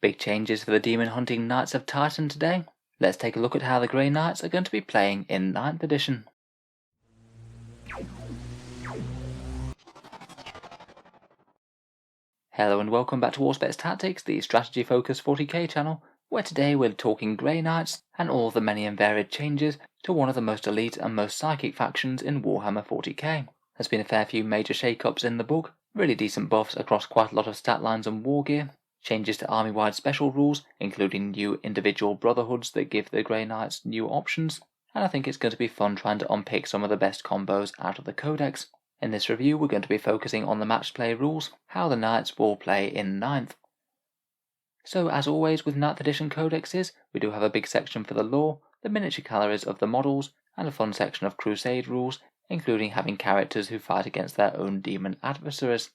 Big changes for the demon hunting Knights of Titan today. Let's take a look at how the Grey Knights are going to be playing in 9th edition. Hello and welcome back to Auspex Tactics, the strategy focused 40k channel, where today we're talking Grey Knights and all the many and varied changes to one of the most elite and most psychic factions in Warhammer 40k. There's been a fair few major shake-ups in the book, really decent buffs across quite a lot of stat lines and war gear, changes to army-wide special rules, including new individual Brotherhoods that give the Grey Knights new options, and I think it's going to be fun trying to unpick some of the best combos out of the Codex. In this review we're going to be focusing on the match play rules, how the Knights will play in 9th. So as always with 9th edition codexes, we do have a big section for the lore, the miniature calories of the models, and a fun section of crusade rules, including having characters who fight against their own demon adversaries.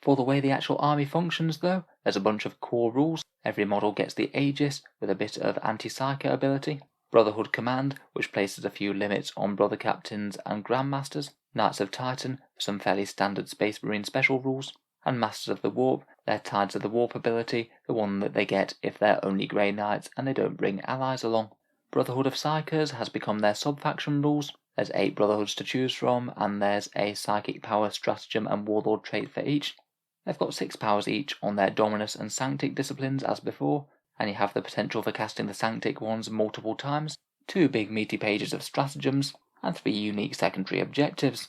For the way the actual army functions though, there's a bunch of core rules. Every model gets the Aegis with a bit of anti-psyker ability, Brotherhood Command, which places a few limits on Brother Captains and Grandmasters, Knights of Titan for some fairly standard Space Marine special rules, and Masters of the Warp, their Tides of the Warp ability, the one that they get if they're only Grey Knights and they don't bring allies along. Brotherhood of Psychers has become their sub-faction rules. There's 8 Brotherhoods to choose from, and there's a Psychic Power, Stratagem and Warlord Trait for each. They've got 6 powers each on their Dominus and Sanctic disciplines as before, and you have the potential for casting the Sanctic ones multiple times, 2 big meaty pages of Stratagems, and 3 unique secondary objectives.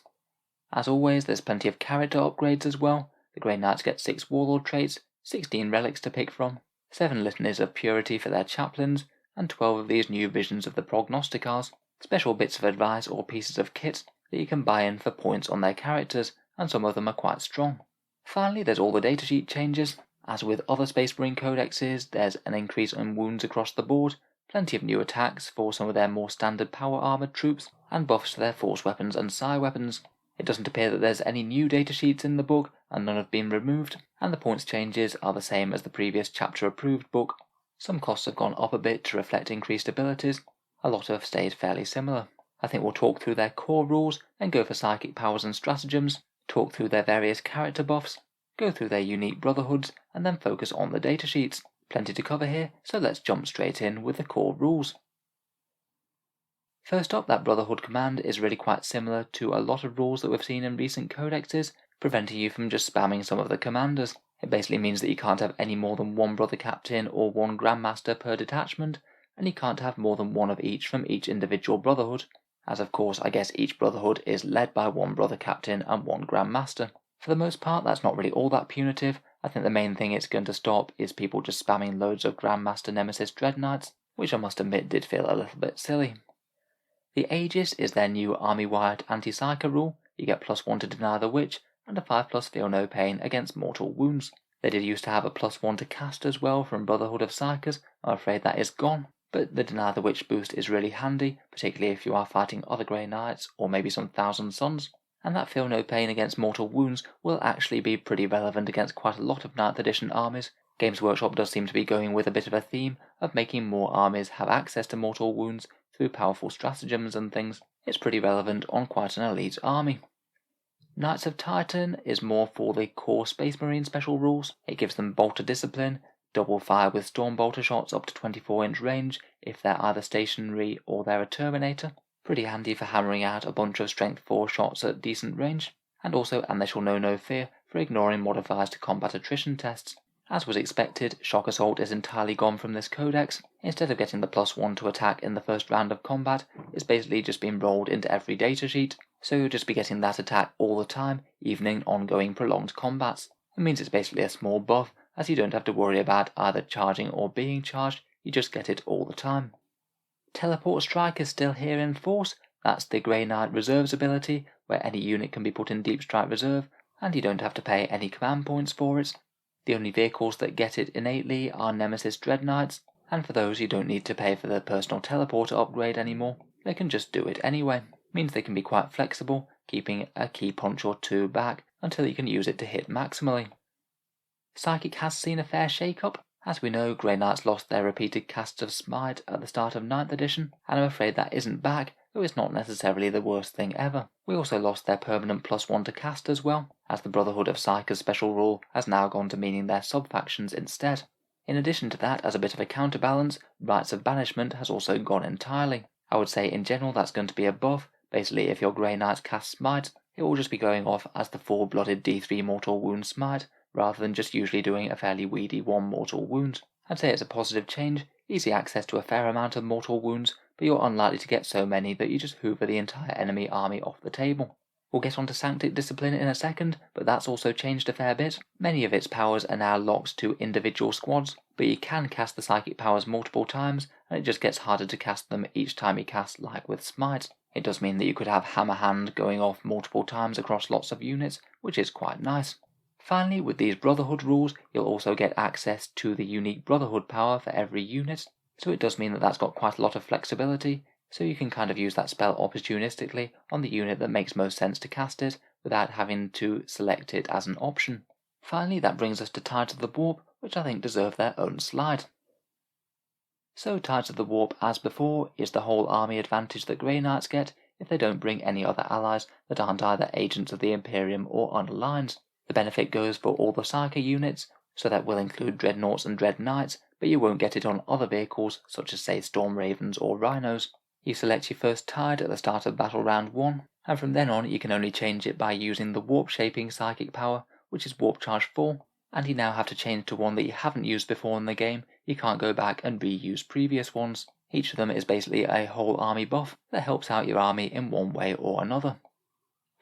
As always, there's plenty of character upgrades as well. The Grey Knights get 6 Warlord Traits, 16 Relics to pick from, 7 Litanies of Purity for their chaplains, and 12 of these new visions of the Prognosticars, special bits of advice or pieces of kit that you can buy in for points on their characters, and some of them are quite strong. Finally, there's all the datasheet changes. As with other Space Marine codexes, there's an increase in wounds across the board, plenty of new attacks for some of their more standard power armoured troops, and buffs to their force weapons and psi weapons. It doesn't appear that there's any new datasheets in the book, and none have been removed, and the points changes are the same as the previous chapter approved book. Some costs have gone up a bit to reflect increased abilities, a lot have stayed fairly similar. I think we'll talk through their core rules, then go for psychic powers and stratagems, talk through their various character buffs, go through their unique Brotherhoods, and then focus on the datasheets. Plenty to cover here, so let's jump straight in with the core rules. First up, that Brotherhood command is really quite similar to a lot of rules that we've seen in recent codexes, preventing you from just spamming some of the commanders. It basically means that you can't have any more than 1 Brother Captain or 1 Grandmaster per detachment, and you can't have more than 1 of each from each individual Brotherhood, as of course I guess each Brotherhood is led by 1 Brother Captain and 1 Grandmaster. For the most part that's not really all that punitive. I think the main thing it's going to stop is people just spamming loads of Grandmaster Nemesis Dreadknights, which I must admit did feel a little bit silly. The Aegis is their new army-wide anti-psyker rule. You get +1 to deny the witch, and a 5+ feel no pain against mortal wounds. They did used to have a +1 to cast as well from Brotherhood of Psychers. I'm afraid that is gone, but the deny the witch boost is really handy, particularly if you are fighting other Grey Knights or maybe some Thousand Sons, and that feel no pain against mortal wounds will actually be pretty relevant against quite a lot of 9th edition armies. Games Workshop does seem to be going with a bit of a theme of making more armies have access to mortal wounds through powerful stratagems and things. It's pretty relevant on quite an elite army. Knights of Titan is more for the core Space Marine special rules. It gives them bolter discipline, double fire with storm bolter shots up to 24-inch range if they're either stationary or they're a Terminator. Pretty handy for hammering out a bunch of strength 4 shots at decent range, and also and they shall know no fear for ignoring modifiers to combat attrition tests. As was expected, Shock Assault is entirely gone from this codex. Instead of getting the +1 to attack in the first round of combat, it's basically just been rolled into every datasheet, so you'll just be getting that attack all the time, even in ongoing prolonged combats. It means it's basically a small buff, as you don't have to worry about either charging or being charged, you just get it all the time. Teleport Strike is still here in force. That's the Grey Knight Reserves ability, where any unit can be put in Deep Strike Reserve, and you don't have to pay any command points for it. The only vehicles that get it innately are Nemesis Dreadknights, and for those you don't need to pay for the personal teleporter upgrade anymore. They can just do it anyway. Means they can be quite flexible, keeping a key punch or 2 back until you can use it to hit maximally. Psychic has seen a fair shake-up. As we know, Grey Knights lost their repeated casts of Smite at the start of 9th edition, and I'm afraid that isn't back, though it's not necessarily the worst thing ever. We also lost their permanent +1 to cast as well, as the Brotherhood of Psychers special rule has now gone to meaning their sub-factions instead. In addition to that, as a bit of a counterbalance, Rites of Banishment has also gone entirely. I would say in general that's going to be a buff. Basically, if your Grey Knights cast Smite, it will just be going off as the full-blooded D3 Mortal Wound Smite, rather than just usually doing a fairly weedy 1 Mortal Wound. I'd say it's a positive change, easy access to a fair amount of Mortal Wounds, but you're unlikely to get so many that you just hoover the entire enemy army off the table. We'll get onto Sanctic Discipline in a second, but that's also changed a fair bit. Many of its powers are now locked to individual squads, but you can cast the psychic powers multiple times, and it just gets harder to cast them each time you cast, like with Smite. It does mean that you could have Hammer Hand going off multiple times across lots of units, which is quite nice. Finally, with these Brotherhood rules, you'll also get access to the unique Brotherhood power for every unit, so it does mean that that's got quite a lot of flexibility, so you can kind of use that spell opportunistically on the unit that makes most sense to cast it, without having to select it as an option. Finally, that brings us to Tides of the Warp, which I think deserve their own slide. So Tides of the Warp, as before, is the whole army advantage that Grey Knights get if they don't bring any other allies that aren't either Agents of the Imperium or Unaligned. The benefit goes for all the Psyker units, so that will include Dreadnoughts and Dread Knights, but you won't get it on other vehicles such as say Storm Ravens or Rhinos. You select your first Tide at the start of Battle Round 1, and from then on you can only change it by using the Warp Shaping Psychic power, which is Warp Charge 4, and you now have to change to one that you haven't used before in the game. You can't go back and reuse previous ones. Each of them is basically a whole army buff that helps out your army in one way or another.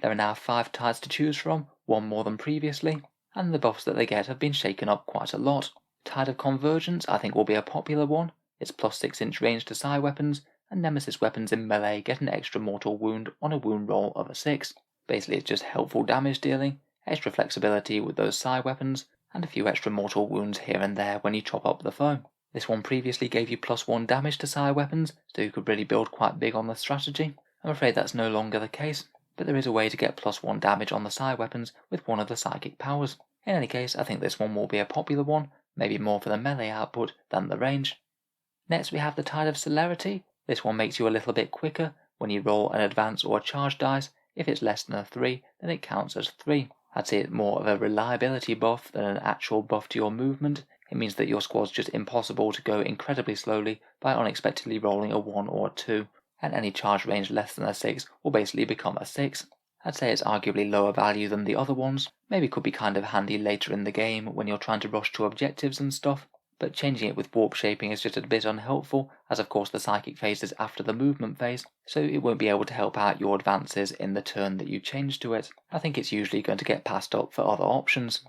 There are now 5 Tides to choose from, one more than previously, and the buffs that they get have been shaken up quite a lot. Tide of Convergence I think will be a popular one. It's plus 6-inch range to Psi Weapons, and Nemesis Weapons in melee get an extra mortal wound on a wound roll of a 6. Basically it's just helpful damage dealing, extra flexibility with those Psi Weapons, and a few extra mortal wounds here and there when you chop up the foe. This one previously gave you plus 1 damage to Psi Weapons, so you could really build quite big on the strategy. I'm afraid that's no longer the case, but there is a way to get plus 1 damage on the Psi Weapons with one of the psychic powers. In any case, I think this one will be a popular one, maybe more for the melee output than the range. Next we have the Tide of Celerity. This one makes you a little bit quicker when you roll an advance or a charge dice. If it's less than a 3, then it counts as 3. I'd say it's more of a reliability buff than an actual buff to your movement. It means that your squad's just impossible to go incredibly slowly by unexpectedly rolling a 1 or a 2, and any charge range less than a 6 will basically become a 6. I'd say it's arguably lower value than the other ones, maybe could be kind of handy later in the game when you're trying to rush to objectives and stuff, but changing it with warp shaping is just a bit unhelpful, as of course the psychic phase is after the movement phase, so it won't be able to help out your advances in the turn that you change to it. I think it's usually going to get passed up for other options.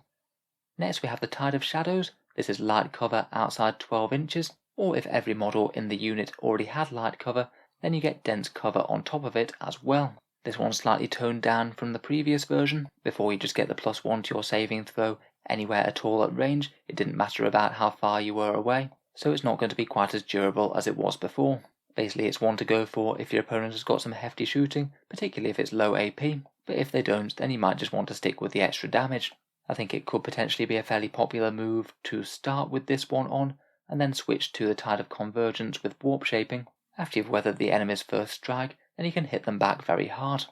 Next we have the Tide of Shadows. This is light cover outside 12 inches, or if every model in the unit already had light cover, then you get dense cover on top of it as well. This one's slightly toned down from the previous version. Before you just get the plus 1 to your saving throw anywhere at all at range, it didn't matter about how far you were away, so it's not going to be quite as durable as it was before. Basically it's one to go for if your opponent has got some hefty shooting, particularly if it's low AP, but if they don't, then you might just want to stick with the extra damage. I think it could potentially be a fairly popular move to start with this one on, and then switch to the Tide of Convergence with warp shaping. After you've weathered the enemy's first strike, then you can hit them back very hard.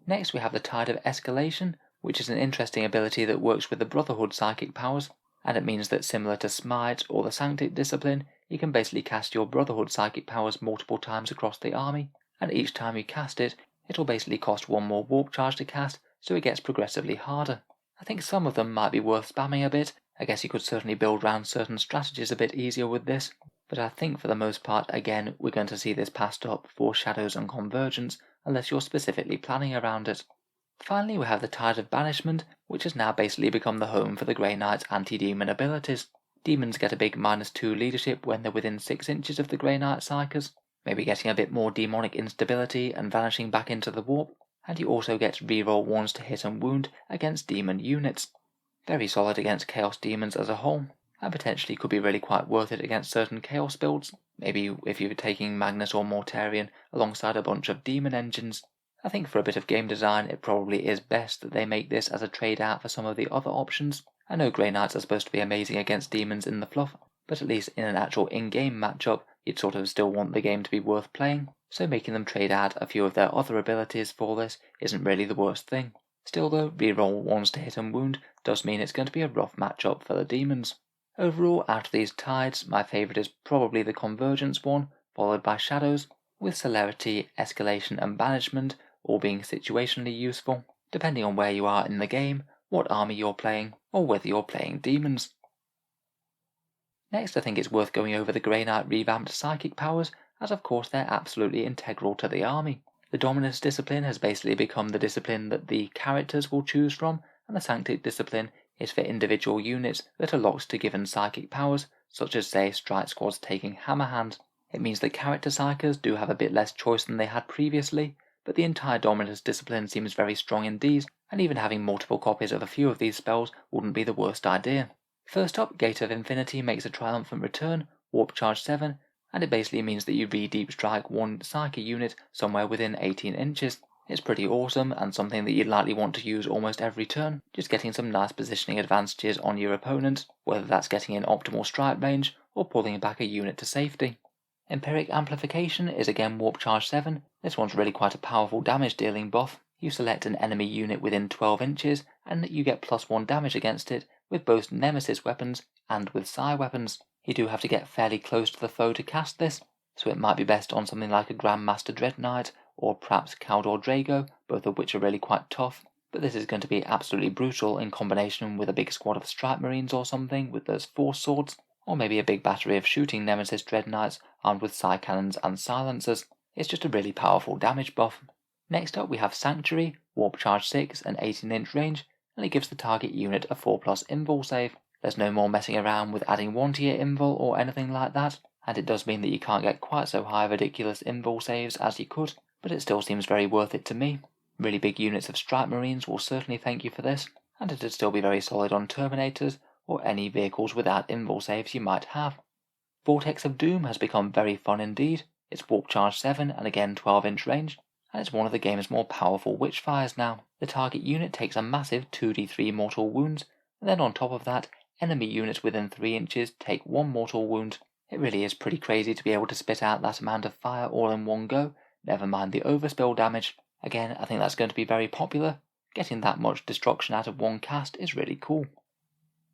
Next we have the Tide of Escalation, which is an interesting ability that works with the Brotherhood psychic powers, and it means that similar to Smite or the Sanctic Discipline, you can basically cast your Brotherhood psychic powers multiple times across the army, and each time you cast it, it'll basically cost 1 more warp charge to cast, so it gets progressively harder. I think some of them might be worth spamming a bit. I guess you could certainly build around certain strategies a bit easier with this, but I think for the most part, again, we're going to see this passed up for Shadows and Convergence, unless you're specifically planning around it. Finally, we have the Tide of Banishment, which has now basically become the home for the Grey Knight's anti-demon abilities. Demons get a big -2 leadership when they're within 6 inches of the Grey Knight Psykers, maybe getting a bit more demonic instability and vanishing back into the warp, and you also get reroll 1s to hit and wound against demon units. Very solid against Chaos Demons as a whole, and potentially could be really quite worth it against certain Chaos builds, maybe if you're taking Magnus or Mortarion alongside a bunch of demon engines. I think for a bit of game design it probably is best that they make this as a trade out for some of the other options. I know Grey Knights are supposed to be amazing against demons in the fluff, but at least in an actual in-game matchup you'd sort of still want the game to be worth playing, so making them trade out a few of their other abilities for this isn't really the worst thing. Still though, reroll 1s to hit and wound does mean it's going to be a rough matchup for the demons. Overall, out of these tides, my favourite is probably the Convergence one, followed by Shadows, with Celerity, Escalation and Banishment all being situationally useful, depending on where you are in the game, what army you're playing, or whether you're playing demons. Next, I think it's worth going over the Grey Knight revamped psychic powers, as of course they're absolutely integral to the army. The Dominus discipline has basically become the discipline that the characters will choose from, and the Sanctic discipline is for individual units that are locked to given psychic powers, such as say Strike Squads taking Hammer Hand. It means that character psychers do have a bit less choice than they had previously, but the entire Dominus discipline seems very strong indeed, and even having multiple copies of a few of these spells wouldn't be the worst idea. First up, Gate of Infinity makes a triumphant return, Warp Charge 7, and it basically means that you re-deep strike one Psyche unit somewhere within 18 inches. It's pretty awesome and something that you'd likely want to use almost every turn, just getting some nice positioning advantages on your opponent, whether that's getting in optimal strike range or pulling back a unit to safety. Empiric Amplification is again Warp Charge 7. This one's really quite a powerful damage dealing buff. You select an enemy unit within 12 inches and you get +1 damage against it with both Nemesis Weapons and with Psi Weapons. You do have to get fairly close to the foe to cast this, so it might be best on something like a Grandmaster Dread Knight or perhaps Caldor Drago, both of which are really quite tough, but this is going to be absolutely brutal in combination with a big squad of Strike Marines or something with those Force Swords, or maybe a big battery of shooting Nemesis Dread Knights armed with Psi Cannons and Silencers. It's just a really powerful damage buff. Next up we have Sanctuary, Warp Charge 6 and 18-inch range, and it gives the target unit a 4+ invul save. There's no more messing around with adding 1 to your invul or anything like that, and it does mean that you can't get quite so high ridiculous invul saves as you could, but it still seems very worth it to me. Really big units of Strike Marines will certainly thank you for this, and it'd still be very solid on Terminators or any vehicles without invul saves you might have. Vortex of Doom has become very fun indeed. It's Warp Charge 7 and again 12-inch range, and it's one of the game's more powerful Witchfires now. The target unit takes a massive 2d3 mortal wounds, and then on top of that, enemy units within 3 inches take 1 mortal wound. It really is pretty crazy to be able to spit out that amount of fire all in one go, never mind the overspill damage. Again, I think that's going to be very popular. Getting that much destruction out of one cast is really cool.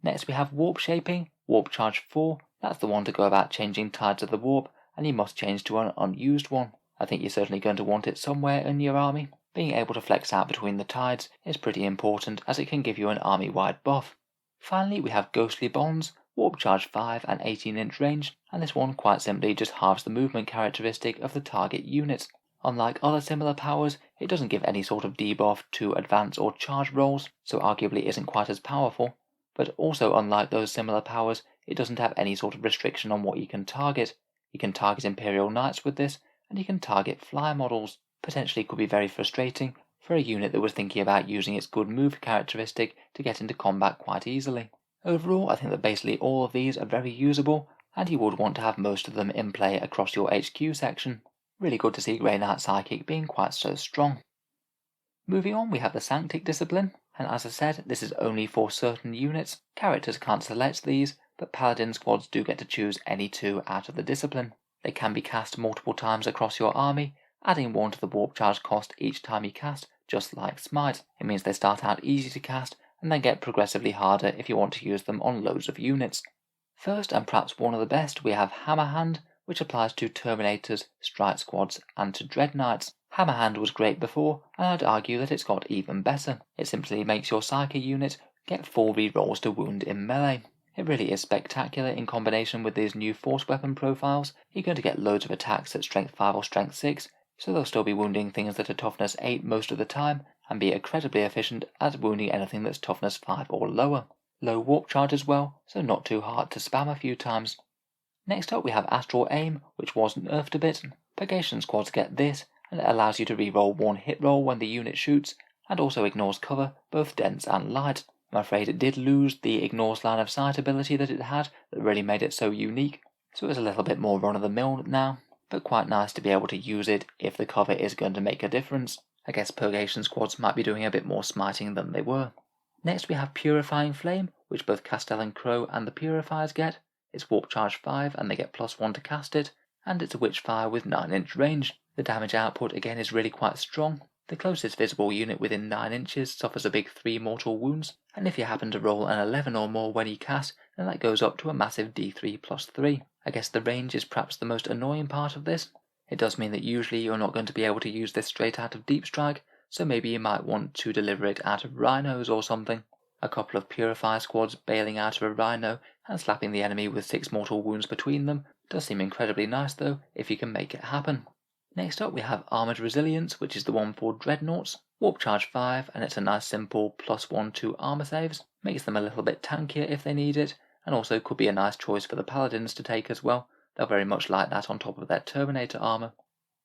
Next we have Warp Shaping, Warp Charge 4. That's the one to go about changing tides of the warp, and you must change to an unused one. I think you're certainly going to want it somewhere in your army. Being able to flex out between the tides is pretty important as it can give you an army-wide buff. Finally we have Ghostly Bonds, Warp Charge 5 and 18-inch range, and this one quite simply just halves the movement characteristic of the target unit. Unlike other similar powers, it doesn't give any sort of debuff to advance or charge rolls, so arguably isn't quite as powerful, but also unlike those similar powers, it doesn't have any sort of restriction on what you can target. You can target Imperial Knights with this, and you can target flyer models. Potentially could be very frustrating for a unit that was thinking about using its good move characteristic to get into combat quite easily. Overall, I think that basically all of these are very usable, and you would want to have most of them in play across your HQ section. Really good to see Grey Knight Psychic being quite so strong. Moving on, we have the Sanctic discipline, and as I said, this is only for certain units. Characters can't select these, but Paladin squads do get to choose any 2 out of the discipline. They can be cast multiple times across your army, adding 1 to the warp charge cost each time you cast, just like Smite. It means they start out easy to cast, and then get progressively harder if you want to use them on loads of units. First, and perhaps one of the best, we have Hammer Hand, which applies to Terminators, Strike Squads, and to Dread Knights. Hammer Hand was great before, and I'd argue that it's got even better. It simply makes your Psyche unit get 4 rerolls to wound in melee. It really is spectacular in combination with these new force weapon profiles. You're going to get loads of attacks at strength 5 or strength 6, so they'll still be wounding things that are toughness 8 most of the time, and be incredibly efficient at wounding anything that's toughness 5 or lower. Low warp charge as well, so not too hard to spam a few times. Next up we have Astral Aim, which was nerfed a bit. Purgation squads get this, and it allows you to reroll 1 hit roll when the unit shoots, and also ignores cover, both dense and light. I'm afraid it did lose the ignores line of sight ability that it had, that really made it so unique, so it's a little bit more run-of-the-mill now, but quite nice to be able to use it if the cover is going to make a difference. I guess Purgation squads might be doing a bit more smiting than they were. Next we have Purifying Flame, which both Castellan Crowe and the Purifiers get. It's Warp Charge 5 and they get +1 to cast it, and it's a Witchfire with 9-inch range. The damage output again is really quite strong. The closest visible unit within 9 inches suffers a big 3 mortal wounds, and if you happen to roll an 11 or more when you cast, and that goes up to a massive D3+3. I guess the range is perhaps the most annoying part of this. It does mean that usually you're not going to be able to use this straight out of Deep Strike, so maybe you might want to deliver it out of Rhinos or something. A couple of Purify squads bailing out of a Rhino and slapping the enemy with 6 mortal wounds between them does seem incredibly nice though, if you can make it happen. Next up we have Armoured Resilience, which is the one for Dreadnoughts. Warp Charge 5, and it's a nice simple +1/2 armor saves. Makes them a little bit tankier if they need it, and also could be a nice choice for the Paladins to take as well. They'll very much like that on top of their Terminator armor.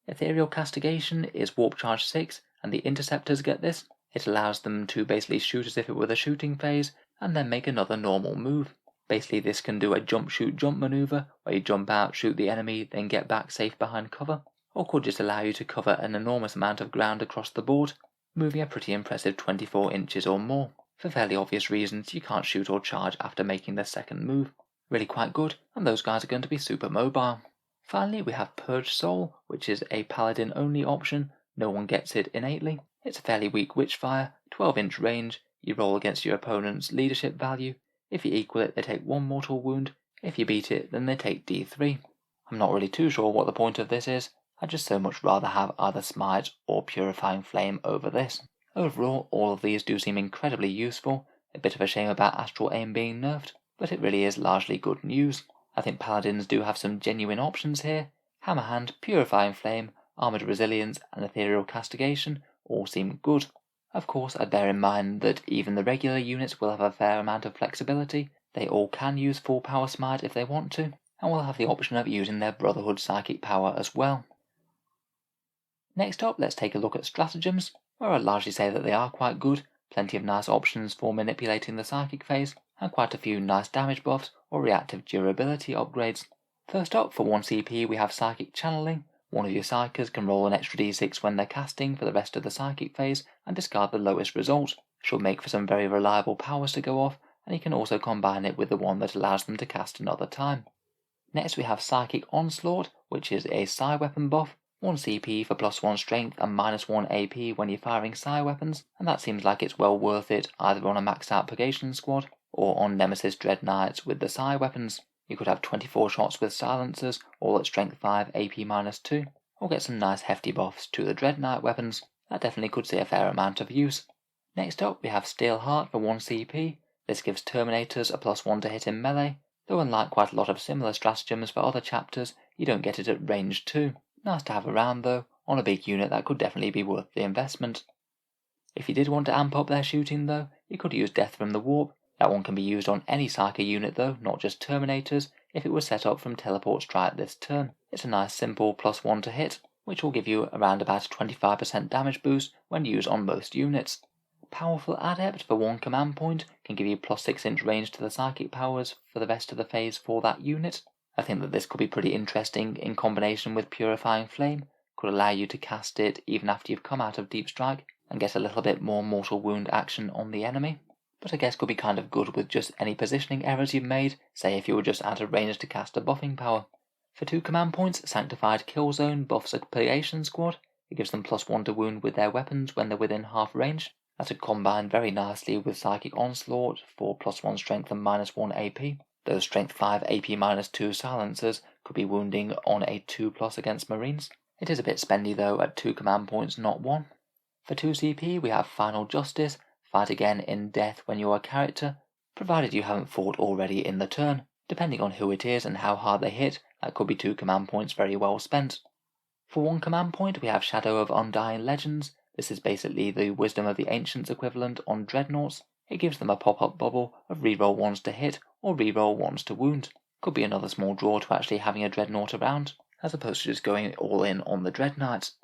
Ethereal Castigation is Warp Charge 6, and the Interceptors get this. It allows them to basically shoot as if it were the shooting phase, and then make another normal move. Basically this can do a jump shoot jump maneuver, where you jump out, shoot the enemy, then get back safe behind cover, or could just allow you to cover an enormous amount of ground across the board, moving a pretty impressive 24 inches or more. For fairly obvious reasons, you can't shoot or charge after making the second move. Really quite good, and those guys are going to be super mobile. Finally we have Purge Soul, which is a Paladin only option. No one gets it innately. It's a fairly weak Witchfire, 12-inch range. You roll against your opponent's leadership value. If you equal it, they take 1 mortal wound. If you beat it, then they take D3. I'm not really too sure what the point of this is. I'd just so much rather have either Smite or Purifying Flame over this. Overall, all of these do seem incredibly useful. A bit of a shame about Astral Aim being nerfed, but it really is largely good news. I think Paladins do have some genuine options here. Hammerhand, Purifying Flame, Armoured Resilience, and Ethereal Castigation all seem good. Of course, I'd bear in mind that even the regular units will have a fair amount of flexibility. They all can use full power Smite if they want to, and will have the option of using their Brotherhood psychic power as well. Next up, let's take a look at Stratagems, where I'd largely say that they are quite good. Plenty of nice options for manipulating the psychic phase, and quite a few nice damage buffs or reactive durability upgrades. First up, for 1 CP we have Psychic Channeling. One of your Psykers can roll an extra d6 when they're casting for the rest of the psychic phase and discard the lowest result. Should make for some very reliable powers to go off, and you can also combine it with the one that allows them to cast another time. Next we have Psychic Onslaught, which is a Psi Weapon buff. 1 CP for +1 strength and -1 AP when you're firing Psi Weapons, and that seems like it's well worth it either on a maxed out Purgation squad or on Nemesis Dread Knights with the Psi Weapons. You could have 24 shots with silencers, all at strength 5, AP -2, or get some nice hefty buffs to the Dread Knight weapons. That definitely could see a fair amount of use. Next up we have Steel Heart for 1 CP. This gives Terminators a +1 to hit in melee, though unlike quite a lot of similar stratagems for other chapters, you don't get it at range 2. Nice to have around though. On a big unit that could definitely be worth the investment. If you did want to amp up their shooting though, you could use Death from the Warp. That one can be used on any Psyker unit though, not just Terminators, if it was set up from Teleport Strike this turn. It's a nice simple +1 to hit, which will give you around about a 25% damage boost when used on most units. Powerful Adept for 1 command point can give you +6-inch range to the psychic powers for the rest of the phase for that unit. I think that this could be pretty interesting in combination with Purifying Flame. Could allow you to cast it even after you've come out of Deep Strike and get a little bit more mortal wound action on the enemy. But I guess could be kind of good with just any positioning errors you've made, say if you were just out of range to cast a buffing power. For 2 command points, Sanctified Killzone buffs a Purgation squad. It gives them +1 to wound with their weapons when they're within half range. That would combine very nicely with Psychic Onslaught for +1 strength and -1 AP. Those strength 5 AP -2 silencers could be wounding on a 2+ against Marines. It is a bit spendy though at 2 command points, not 1. For 2 CP we have Final Justice. Fight again in death when you're a character, provided you haven't fought already in the turn. Depending on who it is and how hard they hit, that could be 2 command points very well spent. For 1 command point we have Shadow of Undying Legends. This is basically the Wisdom of the Ancients equivalent on Dreadnoughts. It gives them a pop-up bubble of reroll 1s to hit or reroll 1s to wound. Could be another small draw to actually having a Dreadnought around, as opposed to just going all in on the Dread Knights.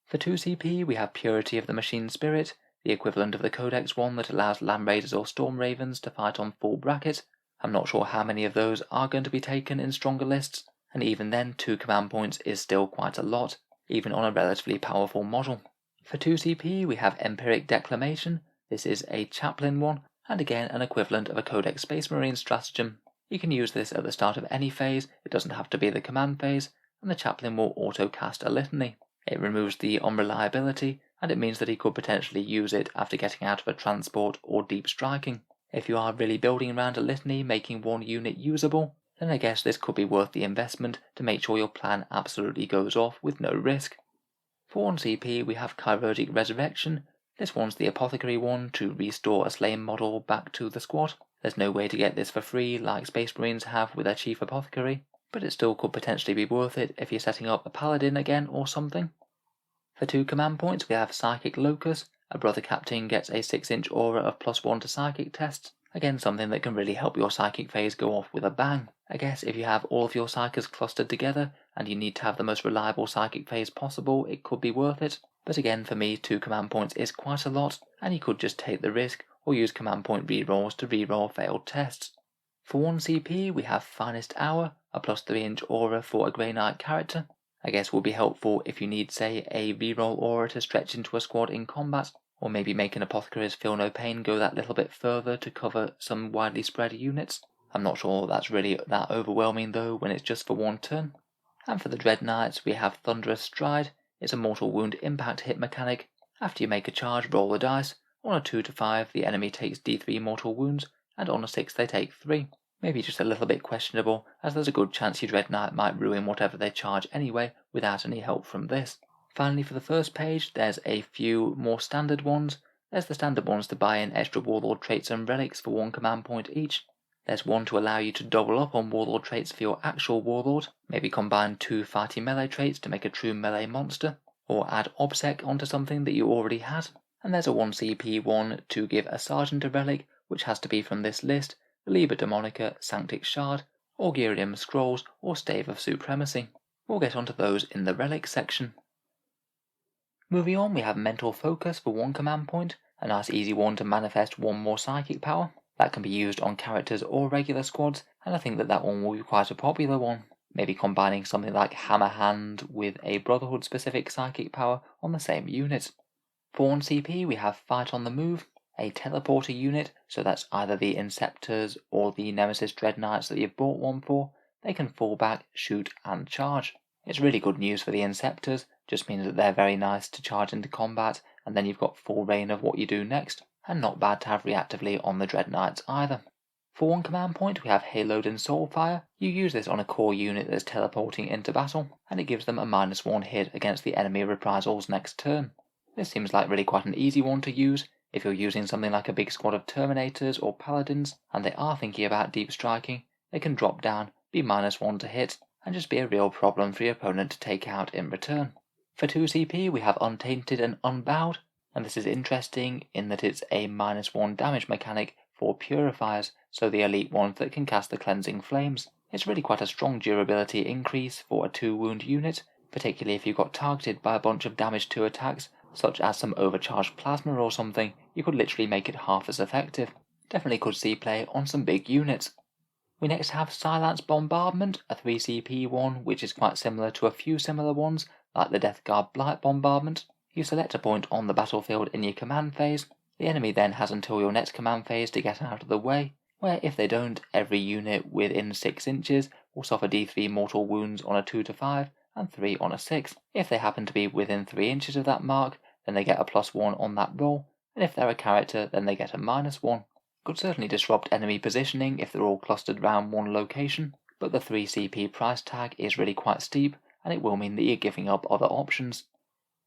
For 2 CP we have Purity of the Machine Spirit, the equivalent of the Codex one that allows Land Raiders or Storm Ravens to fight on full bracket. I'm not sure how many of those are going to be taken in stronger lists, and even then 2 command points is still quite a lot, even on a relatively powerful model. For 2 CP we have Empiric Declamation. This is a Chaplain one, and again an equivalent of a Codex Space Marine stratagem. You can use this at the start of any phase, it doesn't have to be the command phase, and the Chaplain will auto-cast a Litany. It removes the unreliability, and it means that he could potentially use it after getting out of a transport or deep striking. If you are really building around a litany, making one unit usable, then I guess this could be worth the investment to make sure your plan absolutely goes off with no risk. For 1 CP we have Chirurgic Resurrection. This one's the apothecary one to restore a slain model back to the squad. There's no way to get this for free like Space Marines have with their chief apothecary, but it still could potentially be worth it if you're setting up a paladin again or something. For 2 command points we have Psychic Locus. A brother captain gets a 6-inch aura of +1 to psychic tests. Again, something that can really help your psychic phase go off with a bang. I guess if you have all of your psykers clustered together and you need to have the most reliable psychic phase possible, it could be worth it. But again, for me, 2 command points is quite a lot, and you could just take the risk or use command point rerolls to reroll failed tests. For 1 CP we have Finest Hour, a +3-inch aura for a Grey Knight character. I guess will be helpful if you need, say, a reroll aura to stretch into a squad in combat, or maybe make an Apothecary's Feel No Pain go that little bit further to cover some widely spread units. I'm not sure that's really that overwhelming though when it's just for 1 turn. And for the Dread Knights we have Thunderous Stride. It's a mortal wound impact hit mechanic. After you make a charge, roll the dice. On a 2 to 5 the enemy takes d3 mortal wounds, and on a 6 they take 3. Maybe just a little bit questionable, as there's a good chance your Dread Knight might ruin whatever they charge anyway without any help from this. Finally, for the first page, there's a few more standard ones. There's the standard ones to buy in extra Warlord Traits and Relics for 1 command point each. There's one to allow you to double up on Warlord Traits for your actual Warlord, maybe combine 2 fighting melee traits to make a true melee monster, or add Auspex onto something that you already had. And there's a 1 CP one to give a Sergeant a Relic, which has to be from this list: Liber Demonica, Sanctic Shard, Augurium Scrolls, or Stave of Supremacy. We'll get onto those in the Relics section. Moving on, we have Mental Focus for 1 command point, a nice easy one to manifest 1 more psychic power. That can be used on characters or regular squads, and I think that one will be quite a popular one. Maybe combining something like Hammer Hand with a Brotherhood specific psychic power on the same unit. For 1 CP we have Fight on the Move, a teleporter unit, so that's either the Inceptors or the Nemesis Dread Knights that you've bought one for. They can fall back, shoot and charge. It's really good news for the Inceptors, just means that they're very nice to charge into combat, and then you've got full reign of what you do next, and not bad to have reactively on the Dread Knights either. For 1 command point we have Haloed and Soulfire. You use this on a core unit that's teleporting into battle, and it gives them a -1 hit against the enemy reprisals next turn. This seems like really quite an easy one to use. If you're using something like a big squad of Terminators or Paladins, and they are thinking about deep striking, they can drop down, be -1 to hit, and just be a real problem for your opponent to take out in return. For 2 CP we have Untainted and Unbowed, and this is interesting in that it's a -1 damage mechanic for Purifiers, so the elite ones that can cast the Cleansing Flames. It's really quite a strong durability increase for a 2 wound unit, particularly if you got targeted by a bunch of damage 2 attacks, such as some overcharged plasma or something. You could literally make it half as effective. Definitely could see play on some big units. We next have Silence Bombardment, a 3 CP one, which is quite similar to a few similar ones, like the Death Guard Blight Bombardment. You select a point on the battlefield in your command phase. The enemy then has until your next command phase to get out of the way, where if they don't, every unit within 6 inches will suffer d3 mortal wounds on a 2 to 5 and 3 on a 6. If they happen to be within 3 inches of that mark, then they get a +1 on that roll, and if they're a character, then they get a -1. Could certainly disrupt enemy positioning if they're all clustered around one location, but the 3 CP price tag is really quite steep, and it will mean that you're giving up other options.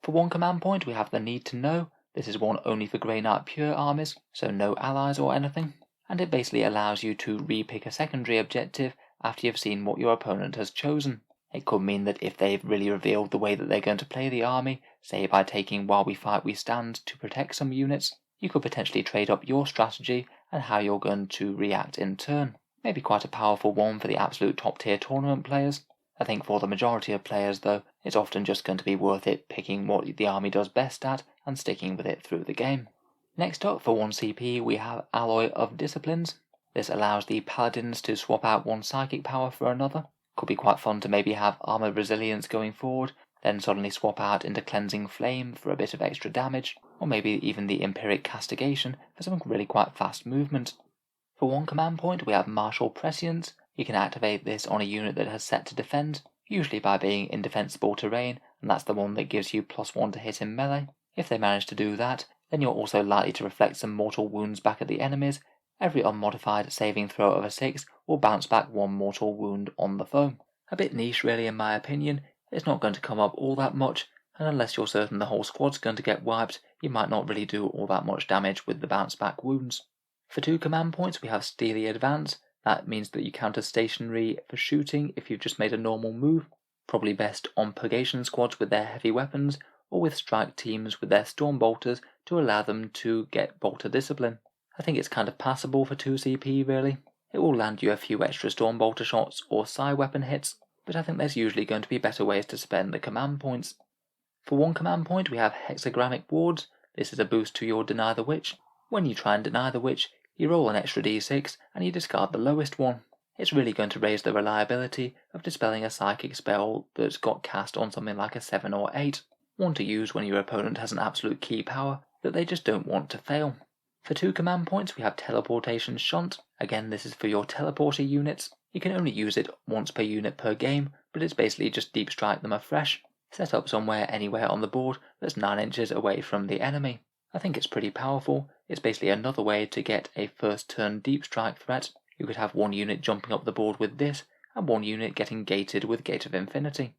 For 1 command point we have the Need to Know. This is one only for Grey Knight Pure armies, so no allies or anything, and it basically allows you to re-pick a secondary objective after you've seen what your opponent has chosen. It could mean that if they've really revealed the way that they're going to play the army, say by taking While We Fight We Stand to protect some units, you could potentially trade up your strategy and how you're going to react in turn. Maybe quite a powerful one for the absolute top tier tournament players. I think for the majority of players though, it's often just going to be worth it picking what the army does best at and sticking with it through the game. Next up, for 1 CP we have Alloy of Disciplines. This allows the Paladins to swap out 1 psychic power for another. Could be quite fun to maybe have Armor Resilience going forward, then suddenly swap out into Cleansing Flame for a bit of extra damage, or maybe even the Empiric Castigation for some really quite fast movement. For 1 command point we have Martial Prescience. You can activate this on a unit that has set to defend, usually by being in defensible terrain, and that's the one that gives you +1 to hit in melee. If they manage to do that, then you're also likely to reflect some mortal wounds back at the enemies, Every unmodified saving throw of a 6 will bounce back 1 mortal wound on the foe. A bit niche really in my opinion. It's not going to come up all that much, and unless you're certain the whole squad's going to get wiped, you might not really do all that much damage with the bounce back wounds. For 2 command points we have Steely Advance. That means that you counter stationary for shooting if you've just made a normal move, probably best on purgation squads with their heavy weapons, or with strike teams with their storm bolters to allow them to get bolter discipline. I think it's kind of passable for 2 CP really. It will land you a few extra storm bolter shots or Psi weapon hits, but I think there's usually going to be better ways to spend the command points. For 1 command point we have Hexagrammic Wards. This is a boost to your Deny the Witch. When you try and deny the witch, you roll an extra d6 and you discard the lowest one. It's really going to raise the reliability of dispelling a psychic spell that's got cast on something like a 7 or 8, one to use when your opponent has an absolute key power that they just don't want to fail. For 2 command points we have Teleportation Shunt. Again, this is for your teleporter units. You can only use it once per unit per game, but it's basically just deep strike them afresh. Set up somewhere anywhere on the board that's 9 inches away from the enemy. I think it's pretty powerful. It's basically another way to get a first turn deep strike threat. You could have 1 unit jumping up the board with this, and 1 unit getting gated with Gate of Infinity.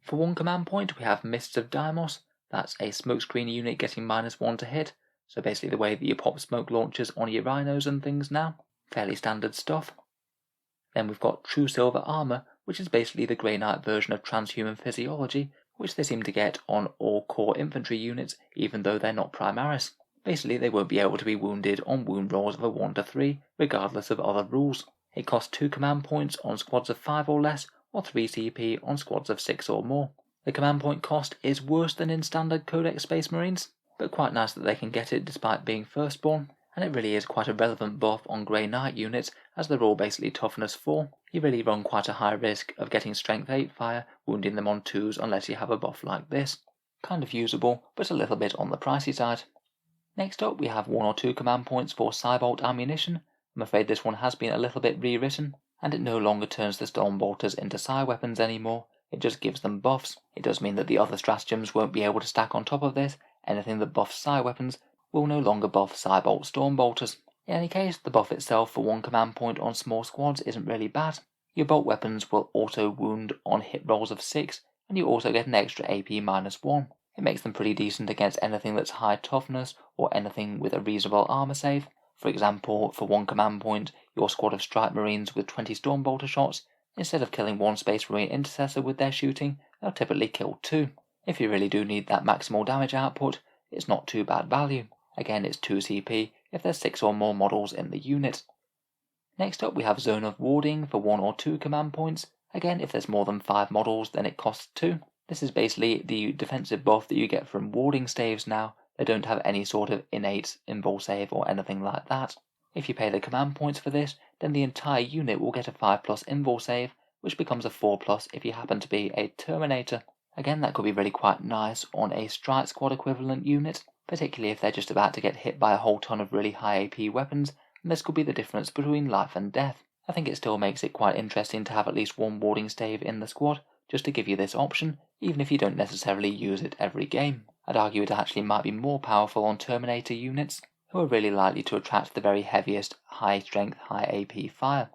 For 1 command point we have Mists of Deimos. That's a smokescreen unit getting -1 to hit. So basically the way that you pop smoke launchers on your rhinos and things now. Fairly standard stuff. Then we've got True Silver Armor, which is basically the Grey Knight version of Transhuman Physiology, which they seem to get on all core infantry units even though they're not Primaris. Basically they won't be able to be wounded on wound rolls of a 1 to 3, regardless of other rules. It costs 2 command points on squads of 5 or less, or 3 CP on squads of 6 or more. The command point cost is worse than in standard Codex Space Marines, but quite nice that they can get it despite being firstborn, and it really is quite a relevant buff on Grey Knight units as they're all basically toughness 4. You really run quite a high risk of getting strength 8 fire, wounding them on 2s unless you have a buff like this. Kind of usable, but a little bit on the pricey side. Next up we have 1 or 2 command points for Psybolt Ammunition. I'm afraid this one has been a little bit rewritten, and it no longer turns the Storm Bolters into Psi Weapons anymore, it just gives them buffs. It does mean that the other stratagems won't be able to stack on top of this. Anything that buffs Psi Weapons will no longer buff Psybolt Storm Bolters. In any case, the buff itself for 1 command point on small squads isn't really bad. Your bolt weapons will auto wound on hit rolls of 6, and you also get an extra AP -1. It makes them pretty decent against anything that's high toughness or anything with a reasonable armor save. For example, for 1 command point, your squad of strike marines with 20 storm bolter shots, instead of killing 1 space marine intercessor with their shooting, they'll typically kill 2. If you really do need that maximal damage output, it's not too bad value. Again, it's 2 CP if there's 6 or more models in the unit. Next up we have Zone of Warding for 1 or 2 command points. Again, if there's more than 5 models then it costs 2. This is basically the defensive buff that you get from warding staves now. They don't have any sort of innate invul save or anything like that. If you pay the command points for this, then the entire unit will get a 5+ invul save, which becomes a 4+ if you happen to be a Terminator. Again, that could be really quite nice on a strike squad equivalent unit, particularly if they're just about to get hit by a whole ton of really high AP weapons, and this could be the difference between life and death. I think it still makes it quite interesting to have at least 1 warding stave in the squad, just to give you this option, even if you don't necessarily use it every game. I'd argue it actually might be more powerful on Terminator units, who are really likely to attract the very heaviest, high strength, high AP fire.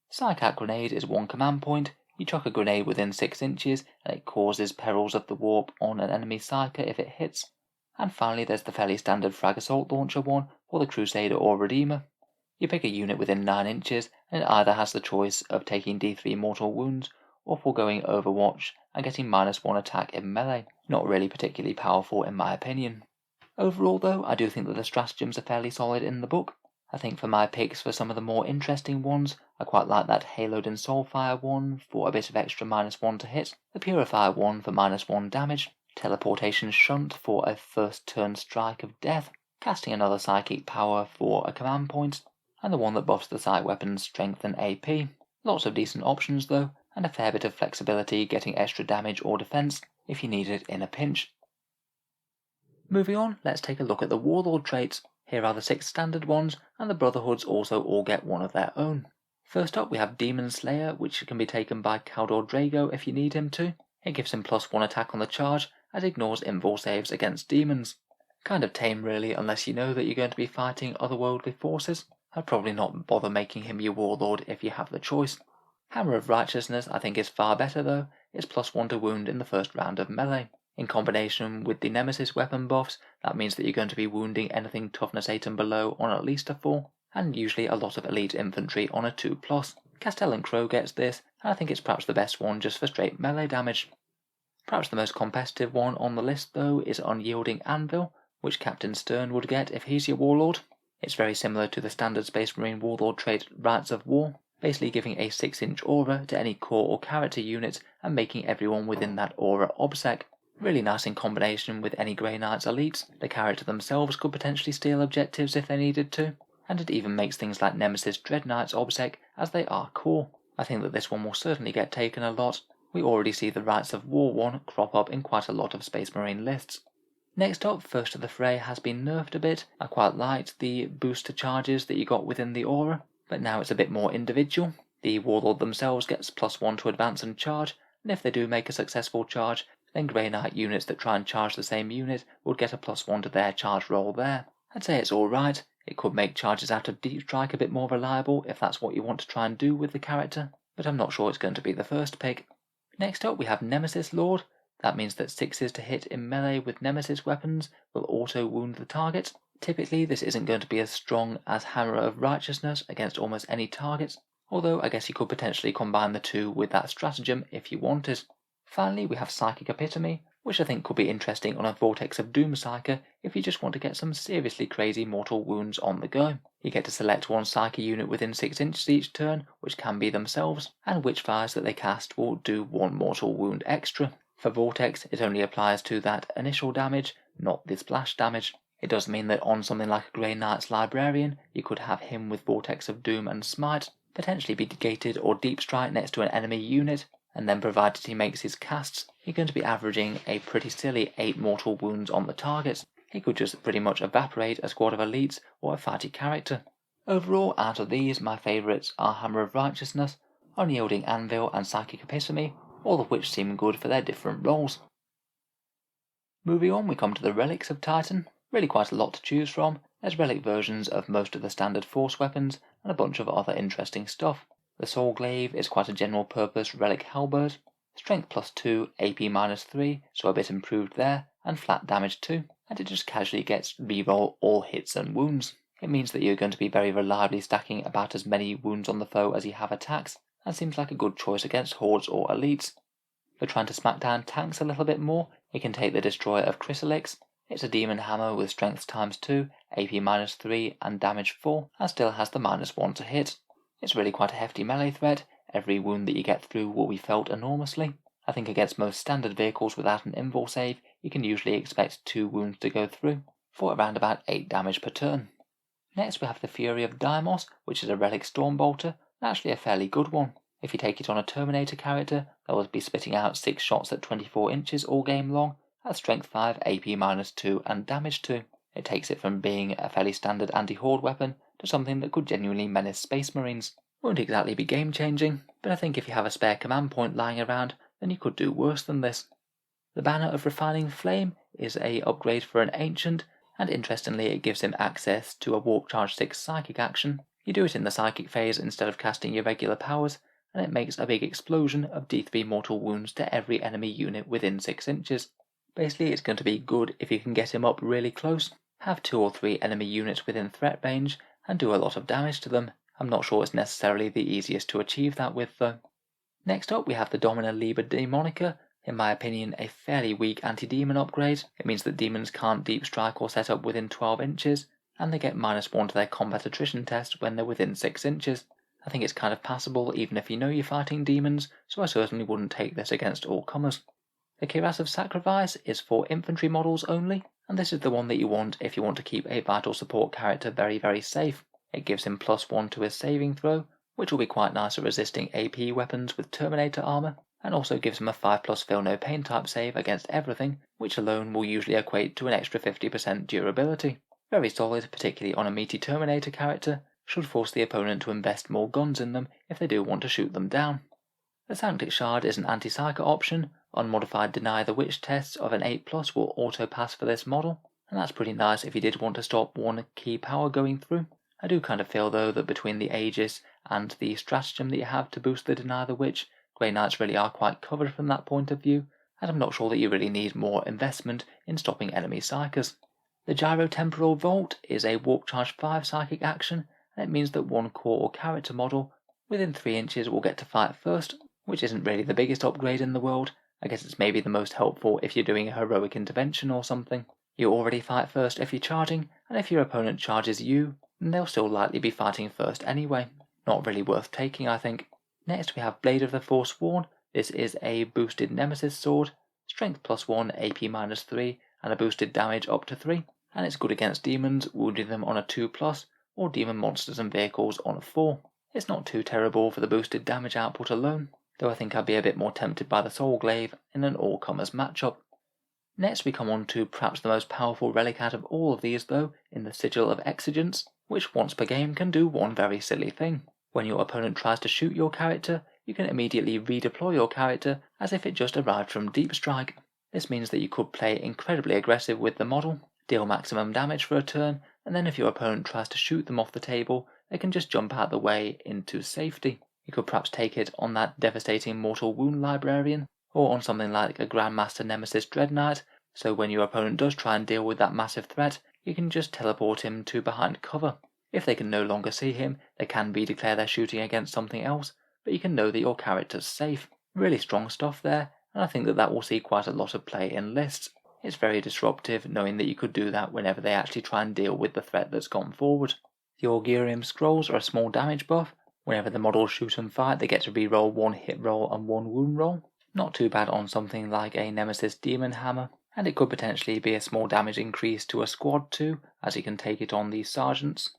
Psychic Grenade is 1 command point. You chuck a grenade within 6 inches, and it causes Perils of the Warp on an enemy Psyker if it hits. And finally there's the fairly standard Frag Assault Launcher one for the Crusader or Redeemer. You pick a unit within 9 inches, and it either has the choice of taking D3 mortal wounds, or foregoing Overwatch and getting -1 attack in melee. Not really particularly powerful in my opinion. Overall though, I do think that the stratagems are fairly solid in the book. I think for my picks for some of the more interesting ones, I quite like that Haloed and Soulfire one for a bit of extra -1 to hit, the Purifier one for -1 damage, Teleportation Shunt for a first turn strike of death, casting another psychic power for a command point, and the one that buffs the Psi Weapons strength and AP. Lots of decent options though, and a fair bit of flexibility getting extra damage or defense if you need it in a pinch. Moving on, let's take a look at the Warlord traits. Here are the 6 standard ones, and the Brotherhoods also all get one of their own. First up we have Demon Slayer, which can be taken by Caldor Drago if you need him to. It gives him +1 attack on the charge, and ignores invul saves against demons. Kind of tame really, unless you know that you're going to be fighting otherworldly forces. I'd probably not bother making him your Warlord if you have the choice. Hammer of Righteousness I think is far better though. It's +1 to wound in the first round of melee. In combination with the Nemesis weapon buffs, that means that you're going to be wounding anything toughness 8 and below on at least a 4, and usually a lot of elite infantry on a 2+. Castellan Crowe gets this, and I think it's perhaps the best one just for straight melee damage. Perhaps the most competitive one on the list though is Unyielding Anvil, which Captain Stern would get if he's your Warlord. It's very similar to the standard Space Marine Warlord trait Rites of War, basically giving a 6-inch aura to any core or character units and making everyone within that aura obsec. Really nice in combination with any Grey Knights elites. The character themselves could potentially steal objectives if they needed to, and it even makes things like Nemesis Dread Knights obsec as they are core. I think that this one will certainly get taken a lot. We already see the Rites of War one crop up in quite a lot of Space Marine lists. Next up, First to the Fray has been nerfed a bit. I quite liked the booster charges that you got within the aura, but now it's a bit more individual. The Warlord themselves gets +1 to advance and charge, and if they do make a successful charge, then Grey Knight units that try and charge the same unit would get a +1 to their charge roll there. I'd say it's alright. It could make charges out of Deep Strike a bit more reliable if that's what you want to try and do with the character, but I'm not sure it's going to be the first pick. Next up we have Nemesis Lord. That means that 6s to hit in melee with Nemesis weapons will auto wound the target. Typically this isn't going to be as strong as Hammer of Righteousness against almost any targets, although I guess you could potentially combine the two with that stratagem if you wanted. Finally we have Psychic Epitome, which I think could be interesting on a Vortex of Doom Psyker if you just want to get some seriously crazy mortal wounds on the go. You get to select one Psyker unit within 6 inches each turn, which can be themselves, and which fires that they cast will do 1 mortal wound extra. For Vortex, it only applies to that initial damage, not the splash damage. It does mean that on something like a Grey Knight's Librarian, you could have him with Vortex of Doom and Smite, potentially be gated or Deep Strike next to an enemy unit, and then provided he makes his casts, you're going to be averaging a pretty silly 8 mortal wounds on the target. He could just pretty much evaporate a squad of elites or a fighty character. Overall, out of these, my favourites are Hammer of Righteousness, Unyielding Anvil and Psychic Epitome, all of which seem good for their different roles. Moving on, we come to the Relics of Titan. Really quite a lot to choose from. There's relic versions of most of the standard force weapons and a bunch of other interesting stuff. The Soul Glaive is quite a general purpose relic halberd, strength +2, AP -3, so a bit improved there, and flat damage 2, and it just casually gets reroll all hits and wounds. It means that you're going to be very reliably stacking about as many wounds on the foe as you have attacks, and seems like a good choice against hordes or elites. For trying to smack down tanks a little bit more, you can take the Destroyer of Chrysalics. It's a demon hammer with strength ×2, AP -3, and damage 4, and still has the -1 to hit. It's really quite a hefty melee threat. Every wound that you get through will be felt enormously. I think against most standard vehicles without an invul save, you can usually expect 2 wounds to go through, for around about 8 damage per turn. Next we have the Fury of Deimos, which is a relic Stormbolter, and actually a fairly good one. If you take it on a Terminator character, they'll be spitting out 6 shots at 24 inches all game long, at strength 5, AP -2, and damage 2. It takes it from being a fairly standard anti-horde weapon to something that could genuinely menace Space Marines. Won't exactly be game-changing, but I think if you have a spare command point lying around, then you could do worse than this. The Banner of Refining Flame is a upgrade for an Ancient, and interestingly it gives him access to a Warp Charge 6 psychic action. You do it in the psychic phase instead of casting your regular powers, and it makes a big explosion of D3 mortal wounds to every enemy unit within 6 inches. Basically it's going to be good if you can get him up really close, have 2 or 3 enemy units within threat range, and do a lot of damage to them. I'm not sure it's necessarily the easiest to achieve that with though. Next up we have the Domina Liber Demonica, in my opinion a fairly weak anti-demon upgrade. It means that demons can't deep strike or set up within 12 inches, and they get -1 to their combat attrition test when they're within 6 inches. I think it's kind of passable even if you know you're fighting demons, so I certainly wouldn't take this against all comers. The Cuirass of Sacrifice is for infantry models only, and this is the one that you want if you want to keep a vital support character very safe. It gives him +1 to his saving throw, which will be quite nice at resisting AP weapons with Terminator armor, and also gives him a 5+ Feel No Pain type save against everything, which alone will usually equate to an extra 50% durability. Very solid, particularly on a meaty Terminator character, should force the opponent to invest more guns in them if they do want to shoot them down. The Sanctic Shard is an anti-psyker option. Unmodified Deny the Witch tests of an 8+ will auto-pass for this model, and that's pretty nice if you did want to stop one key power going through. I do kind of feel though that between the Aegis and the stratagem that you have to boost the Deny the Witch, Grey Knights really are quite covered from that point of view, and I'm not sure that you really need more investment in stopping enemy psychers. The Gyrotemporal Vault is a Warp Charge 5 psychic action, and it means that one core or character model within 3 inches will get to fight first, which isn't really the biggest upgrade in the world. I guess it's maybe the most helpful if you're doing a heroic intervention or something. You already fight first if you're charging, and if your opponent charges you, then they'll still likely be fighting first anyway. Not really worth taking, I think. Next we have Blade of the Forsworn. This is a boosted Nemesis sword, strength +1, AP -3, and a boosted damage up to 3, and it's good against demons, wounding them on a 2+, or demon monsters and vehicles on a 4. It's not too terrible for the boosted damage output alone, though I think I'd be a bit more tempted by the Soul Glaive in an all-comers matchup. Next we come on to perhaps the most powerful relic out of all of these though, in the Sigil of Exigence, which once per game can do one very silly thing. When your opponent tries to shoot your character, you can immediately redeploy your character as if it just arrived from Deep Strike. This means that you could play incredibly aggressive with the model, deal maximum damage for a turn, and then if your opponent tries to shoot them off the table, they can just jump out the way into safety. You could perhaps take it on that devastating Mortal Wound Librarian, or on something like a Grandmaster Nemesis Dread Knight, so when your opponent does try and deal with that massive threat, you can just teleport him to behind cover. If they can no longer see him, they can declare they're shooting against something else, but you can know that your character's safe. Really strong stuff there, and I think that will see quite a lot of play in lists. It's very disruptive knowing that you could do that whenever they actually try and deal with the threat that's gone forward. The Augurium Scrolls are a small damage buff. Whenever the models shoot and fight, they get to reroll 1 hit roll and 1 wound roll. Not too bad on something like a Nemesis Demon Hammer, and it could potentially be a small damage increase to a squad too, as you can take it on these sergeants.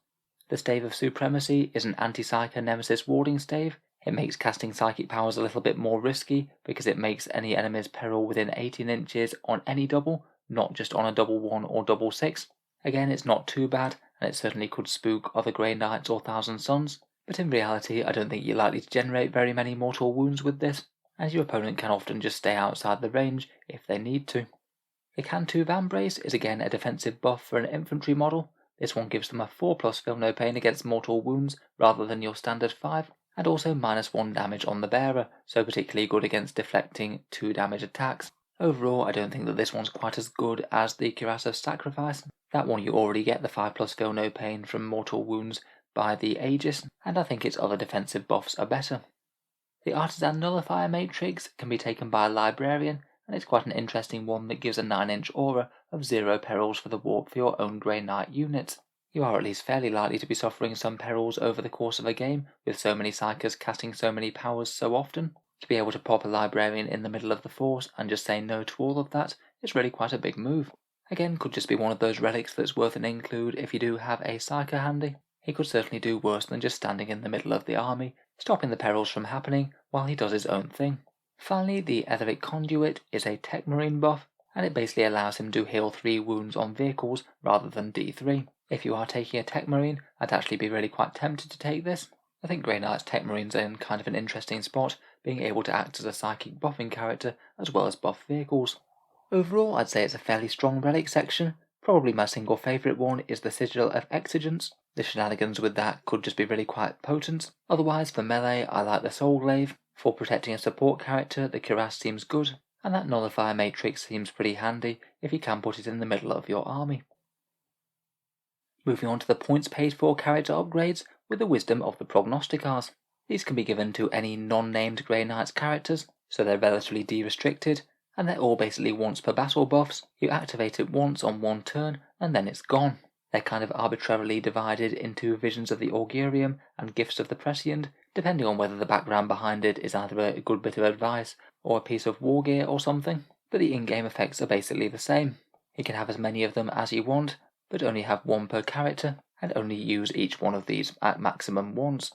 The Stave of Supremacy is an anti-psyker Nemesis warding stave. It makes casting psychic powers a little bit more risky because it makes any enemy's peril within 18 inches on any double, not just on a double 1 or double 6. Again, it's not too bad, and it certainly could spook other Grey Knights or Thousand Suns, but in reality I don't think you're likely to generate very many mortal wounds with this, as your opponent can often just stay outside the range if they need to. The Cantu Vambrace is again a defensive buff for an infantry model. This one gives them a 4+ feel no pain against mortal wounds rather than your standard 5, and also -1 damage on the bearer, so particularly good against deflecting 2 damage attacks. Overall, I don't think that this one's quite as good as the Cuirass of Sacrifice. That one you already get the 5+ feel no pain from mortal wounds by the Aegis, and I think its other defensive buffs are better. The Artisan Nullifier Matrix can be taken by a Librarian, and it's quite an interesting one that gives a 9-inch aura of 0 perils for the warp for your own Grey Knight units. You are at least fairly likely to be suffering some perils over the course of a game, with so many psychers casting so many powers so often. To be able to pop a Librarian in the middle of the force and just say no to all of that is really quite a big move. Again, could just be one of those relics that's worth an include if you do have a psyker handy. He could certainly do worse than just standing in the middle of the army, stopping the perils from happening while he does his own thing. Finally, the Etheric Conduit is a Tech Marine buff, and it basically allows him to heal 3 wounds on vehicles rather than D3. If you are taking a Tech Marine, I'd actually be really quite tempted to take this. I think Grey Knight's Tech Marines are in kind of an interesting spot, being able to act as a psychic buffing character as well as buff vehicles. Overall, I'd say it's a fairly strong relic section. Probably my single favourite one is the Sigil of Exigence. The shenanigans with that could just be really quite potent. Otherwise, for melee, I like the Soul Glaive. For protecting a support character, the Cuirass seems good, and that Nullifier Matrix seems pretty handy if you can put it in the middle of your army. Moving on to the points paid for character upgrades with the Wisdom of the Prognosticars. These can be given to any non-named Grey Knights characters, so they're relatively de-restricted, and they're all basically once per battle buffs. You activate it once on one turn, and then it's gone. They're kind of arbitrarily divided into Visions of the Augurium and Gifts of the Prescient, depending on whether the background behind it is either a good bit of advice or a piece of war gear or something, but the in-game effects are basically the same. You can have as many of them as you want, but only have one per character, and only use each one of these at maximum once.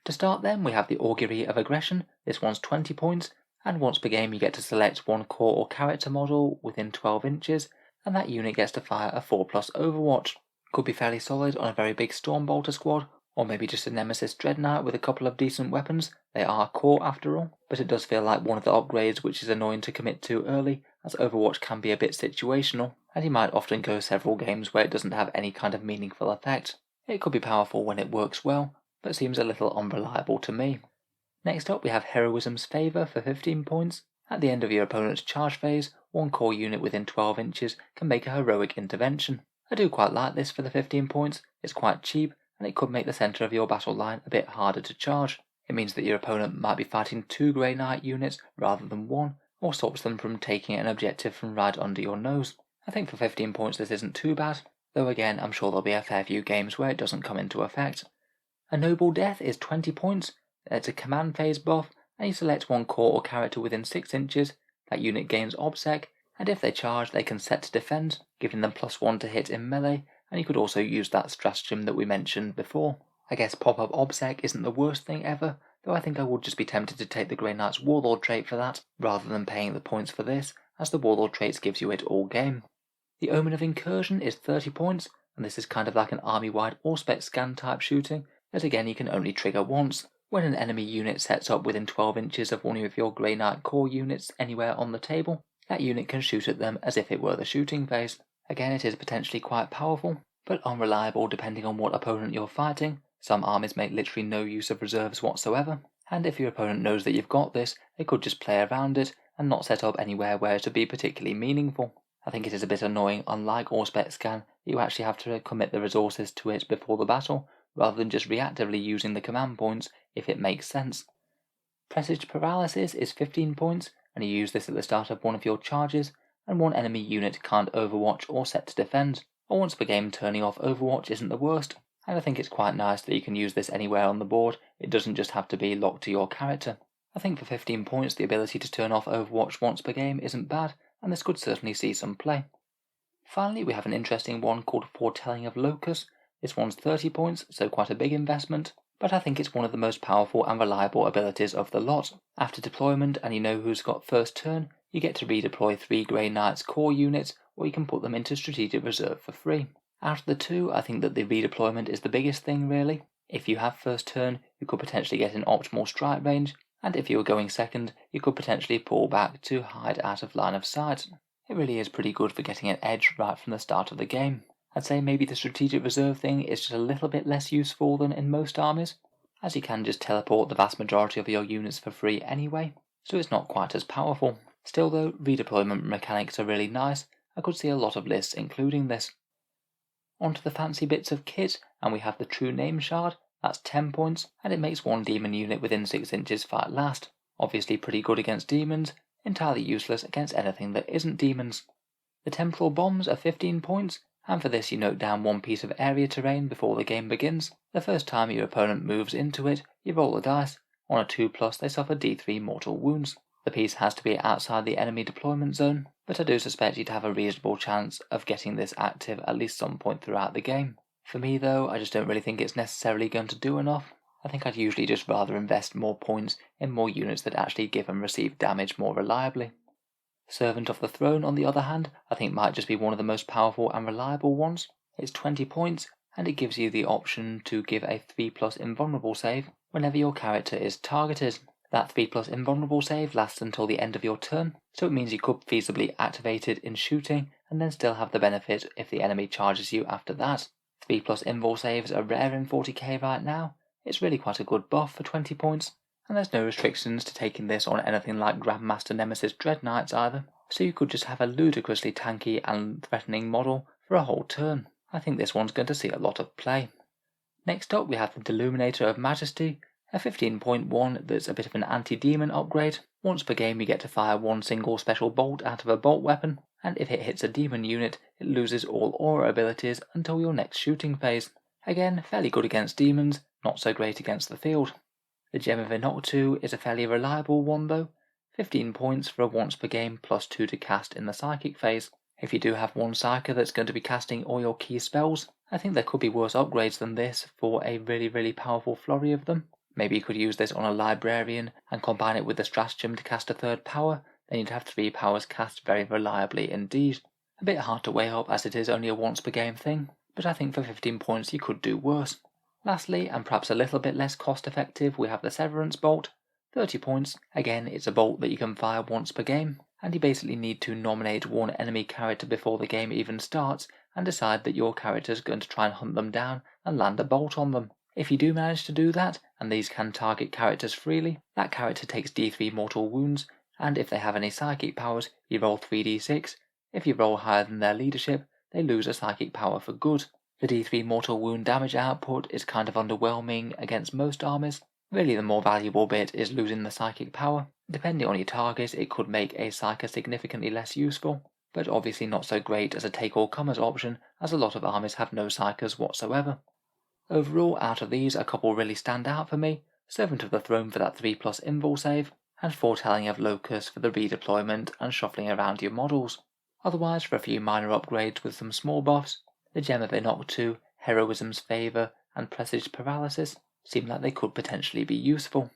To start then, we have the Augury of Aggression. This one's 20 points, and once per game you get to select one core or character model within 12 inches, and that unit gets to fire a 4+ Overwatch. Could be fairly solid on a very big Stormbolter squad, or maybe just a Nemesis Dread Knight with a couple of decent weapons. They are core after all, but it does feel like one of the upgrades which is annoying to commit to early, as Overwatch can be a bit situational, and you might often go several games where it doesn't have any kind of meaningful effect. It could be powerful when it works well, but seems a little unreliable to me. Next up we have Heroism's Favour for 15 points. At the end of your opponent's charge phase, one core unit within 12 inches can make a heroic intervention. I do quite like this for the 15 points, it's quite cheap, and it could make the centre of your battle line a bit harder to charge. It means that your opponent might be fighting 2 Grey Knight units rather than 1, or stops them from taking an objective from right under your nose. I think for 15 points this isn't too bad, though again I'm sure there'll be a fair few games where it doesn't come into effect. A Noble Death is 20 points, it's a command phase buff, and you select one core or character within 6 inches, that unit gains Obsec, and if they charge they can set to defend, giving them +1 to hit in melee, and you could also use that stratagem that we mentioned before. I guess pop-up Obsec isn't the worst thing ever, though I think I would just be tempted to take the Grey Knight's Warlord trait for that, rather than paying the points for this, as the Warlord traits gives you it all game. The Omen of Incursion is 30 points, and this is kind of like an army-wide Auspex scan type shooting, that again you can only trigger once. When an enemy unit sets up within 12 inches of one of your Grey Knight core units anywhere on the table, that unit can shoot at them as if it were the shooting phase. Again, it is potentially quite powerful, but unreliable depending on what opponent you're fighting. Some armies make literally no use of reserves whatsoever, and if your opponent knows that you've got this, they could just play around it and not set up anywhere where it would be particularly meaningful. I think it is a bit annoying, unlike Auspex Scan, that you actually have to commit the resources to it before the battle, rather than just reactively using the command points if it makes sense. Presage Paralysis is 15 points, and you use this at the start of one of your charges, and one enemy unit can't overwatch or set to defend. Or once per game turning off overwatch isn't the worst, and I think it's quite nice that you can use this anywhere on the board, it doesn't just have to be locked to your character. I think for 15 points the ability to turn off overwatch once per game isn't bad, and this could certainly see some play. Finally we have an interesting one called Foretelling of Locus. This one's 30 points, so quite a big investment, but I think it's one of the most powerful and reliable abilities of the lot. After deployment and you know who's got first turn, you get to redeploy 3 Grey Knights core units, or you can put them into strategic reserve for free. Out of the two, I think that the redeployment is the biggest thing really. If you have first turn, you could potentially get an optimal strike range, and if you were going second, you could potentially pull back to hide out of line of sight. It really is pretty good for getting an edge right from the start of the game. I'd say maybe the strategic reserve thing is just a little bit less useful than in most armies, as you can just teleport the vast majority of your units for free anyway, so it's not quite as powerful. Still though, redeployment mechanics are really nice. I could see a lot of lists including this. Onto the fancy bits of kit, and we have the True Name Shard. That's 10 points, and it makes one demon unit within 6 inches fight last. Obviously pretty good against demons, entirely useless against anything that isn't demons. The Temporal Bombs are 15 points, and for this you note down one piece of area terrain before the game begins. The first time your opponent moves into it, you roll the dice. On a 2+, they suffer D3 mortal wounds. The piece has to be outside the enemy deployment zone, but I do suspect you'd have a reasonable chance of getting this active at least some point throughout the game. For me though, I just don't really think it's necessarily going to do enough. I think I'd usually just rather invest more points in more units that actually give and receive damage more reliably. Servant of the Throne, on the other hand, I think might just be one of the most powerful and reliable ones. It's 20 points, and it gives you the option to give a 3+ invulnerable save whenever your character is targeted. That 3+ invulnerable save lasts until the end of your turn, so it means you could feasibly activate it in shooting and then still have the benefit if the enemy charges you after that. 3+ invul saves are rare in 40k right now. It's really quite a good buff for 20 points, and there's no restrictions to taking this on anything like Grandmaster Nemesis Dread Knights either, so you could just have a ludicrously tanky and threatening model for a whole turn. I think this one's going to see a lot of play. Next up we have the Deluminator of Majesty, a 15-point one that's a bit of an anti-demon upgrade. Once per game you get to fire one single special bolt out of a bolt weapon, and if it hits a demon unit, it loses all aura abilities until your next shooting phase. Again, fairly good against demons, not so great against the field. The Gem of Inoctu is a fairly reliable one though, 15 points for a once per game +2 to cast in the psychic phase. If you do have one psyker that's going to be casting all your key spells, I think there could be worse upgrades than this for a really powerful flurry of them. Maybe you could use this on a librarian and combine it with the stratagem to cast a third power, then you'd have 3 powers cast very reliably indeed. A bit hard to weigh up as it is only a once per game thing, but I think for 15 points you could do worse. Lastly, and perhaps a little bit less cost effective, we have the Severance Bolt, 30 points. Again, it's a bolt that you can fire once per game, and you basically need to nominate one enemy character before the game even starts and decide that your character is going to try and hunt them down and land a bolt on them. If you do manage to do that, and these can target characters freely, that character takes d3 mortal wounds, and if they have any psychic powers, you roll 3d6. If you roll higher than their leadership, they lose a psychic power for good. The d3 mortal wound damage output is kind of underwhelming against most armies. Really the more valuable bit is losing the psychic power. Depending on your target, it could make a psyker significantly less useful, but obviously not so great as a take-all-comers option, as a lot of armies have no psykers whatsoever. Overall, out of these, a couple really stand out for me: Servant of the Throne for that 3+ invul save, and Foretelling of Locus for the redeployment and shuffling around your models. Otherwise, for a few minor upgrades with some small buffs, the Gem of Inoctu, Heroism's Favour, and Presaged Paralysis seem like they could potentially be useful.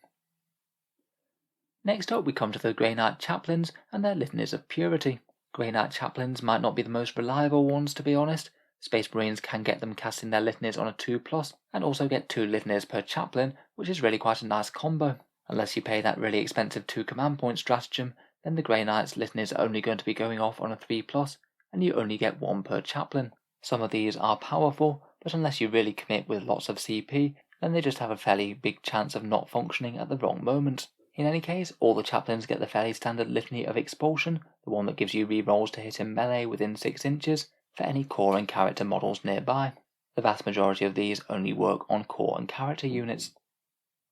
Next up we come to the Grey Knight Chaplains and their Litanies of Purity. Grey Knight Chaplains might not be the most reliable ones, to be honest. Space Marines can get them casting their Litanies on a 2+, and also get 2 Litanies per Chaplain, which is really quite a nice combo. Unless you pay that really expensive 2 command point stratagem, then the Grey Knight's Litanies are only going to be going off on a 3+, and you only get 1 per Chaplain. Some of these are powerful, but unless you really commit with lots of CP, then they just have a fairly big chance of not functioning at the wrong moment. In any case, all the Chaplains get the fairly standard Litany of Expulsion, the one that gives you rerolls to hit in melee within 6 inches, for any core and character models nearby. The vast majority of these only work on core and character units.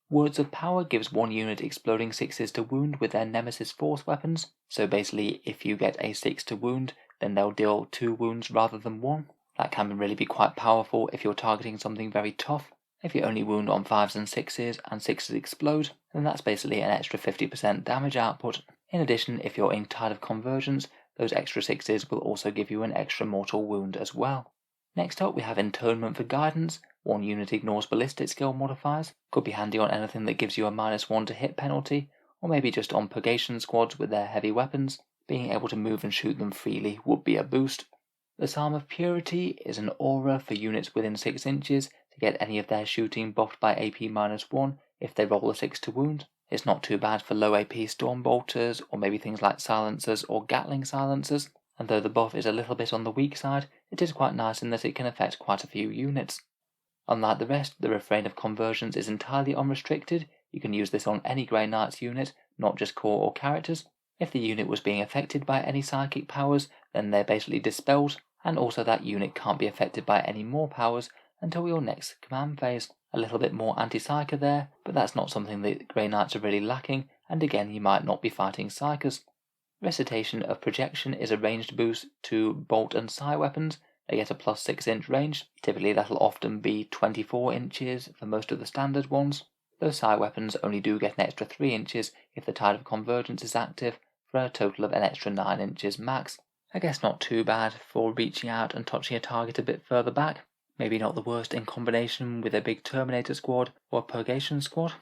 Words of Power gives 1 unit exploding 6s to wound with their Nemesis Force weapons, so basically if you get a 6 to wound, then they'll deal 2 wounds rather than 1. That can really be quite powerful if you're targeting something very tough. If you only wound on 5s and 6s, and 6s explode, then that's basically an extra 50% damage output. In addition, if you're in Tide of Convergence, those extra 6s will also give you an extra mortal wound as well. Next up we have Intonement for Guidance. 1 unit ignores ballistic skill modifiers. Could be handy on anything that gives you a -1 to hit penalty, or maybe just on purgation squads with their heavy weapons. Being able to move and shoot them freely would be a boost. The Psalm of Purity is an aura for units within 6 inches to get any of their shooting buffed by AP -1 if they roll a 6 to wound. It's not too bad for low AP Stormbolters, or maybe things like Silencers or Gatling Silencers, and though the buff is a little bit on the weak side, it is quite nice in that it can affect quite a few units. Unlike the rest, the Refrain of Conversions is entirely unrestricted. You can use this on any Grey Knights unit, not just core or characters. If the unit was being affected by any psychic powers, then they're basically dispelled, and also that unit can't be affected by any more powers until your next command phase. A little bit more anti-psyker there, but that's not something that Grey Knights are really lacking, and again you might not be fighting psykers. Recitation of Projection is a ranged boost to Bolt and Psi Weapons. They get a +6 inch range. Typically that'll often be 24 inches for most of the standard ones. Those Psi Weapons only do get an extra 3 inches if the Tide of Convergence is active, for a total of an extra 9 inches max. I guess not too bad for reaching out and touching a target a bit further back. Maybe not the worst in combination with a big Terminator squad or a Purgation squad.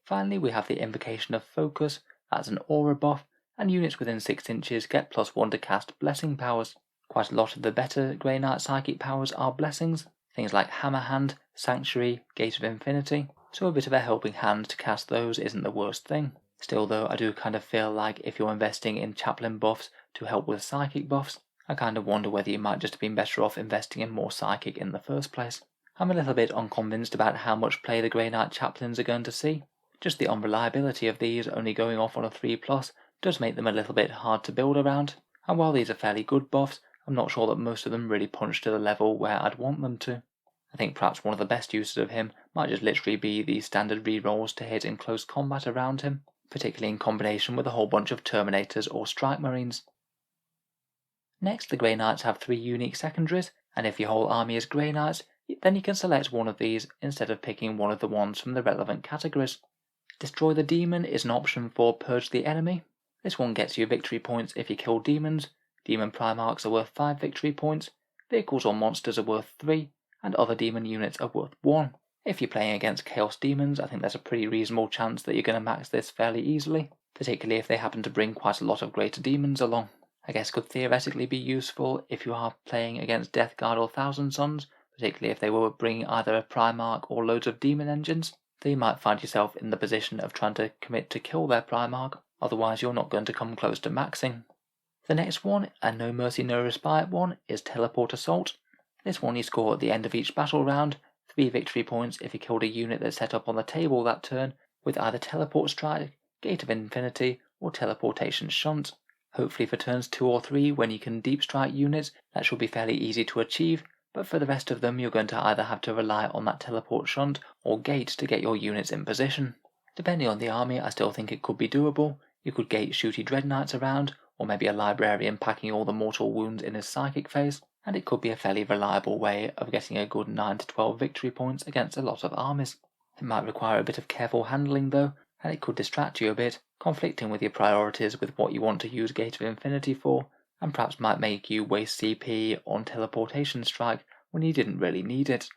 Finally we have the Invocation of Focus. That's an aura buff, and units within 6 inches get +1 to cast blessing powers. Quite a lot of the better Grey Knight psychic powers are blessings, things like Hammer Hand, Sanctuary, Gate of Infinity, so a bit of a helping hand to cast those isn't the worst thing. Still though, I do kind of feel like if you're investing in Chaplain buffs to help with psychic buffs, I kind of wonder whether you might just have been better off investing in more psychic in the first place. I'm a little bit unconvinced about how much play the Grey Knight Chaplains are going to see. Just the unreliability of these only going off on a 3+ does make them a little bit hard to build around, and while these are fairly good buffs, I'm not sure that most of them really punch to the level where I'd want them to. I think perhaps one of the best uses of him might just literally be the standard rerolls to hit in close combat around him, particularly in combination with a whole bunch of Terminators or Strike Marines. Next, the Grey Knights have 3 unique secondaries, and if your whole army is Grey Knights, then you can select one of these instead of picking one of the ones from the relevant categories. Destroy the Demon is an option for Purge the Enemy. This one gets you victory points if you kill demons. Demon Primarchs are worth 5 victory points, vehicles or monsters are worth 3, and other demon units are worth 1. If you're playing against Chaos Demons, I think there's a pretty reasonable chance that you're going to max this fairly easily, particularly if they happen to bring quite a lot of greater demons along. I guess could theoretically be useful if you are playing against Death Guard or Thousand Sons, particularly if they were bringing either a Primarch or loads of demon engines. Then you might find yourself in the position of trying to commit to kill their Primarch, otherwise you're not going to come close to maxing. The next one, and no mercy no respite one, is Teleport Assault. This one you score at the end of each battle round, 3 victory points if you killed a unit that's set up on the table that turn with either Teleport Strike, Gate of Infinity, or Teleportation Shunt. Hopefully for turns 2 or 3 when you can deep strike units, that should be fairly easy to achieve, but for the rest of them you're going to either have to rely on that Teleport Shunt or Gate to get your units in position. Depending on the army, I still think it could be doable. You could gate shooty Dread Knights around, or maybe a Librarian packing all the mortal wounds in his psychic phase, and it could be a fairly reliable way of getting a good 9 to 12 victory points against a lot of armies. It might require a bit of careful handling though, and it could distract you a bit, conflicting with your priorities with what you want to use Gate of Infinity for, and perhaps might make you waste CP on Teleportation Strike when you didn't really need it.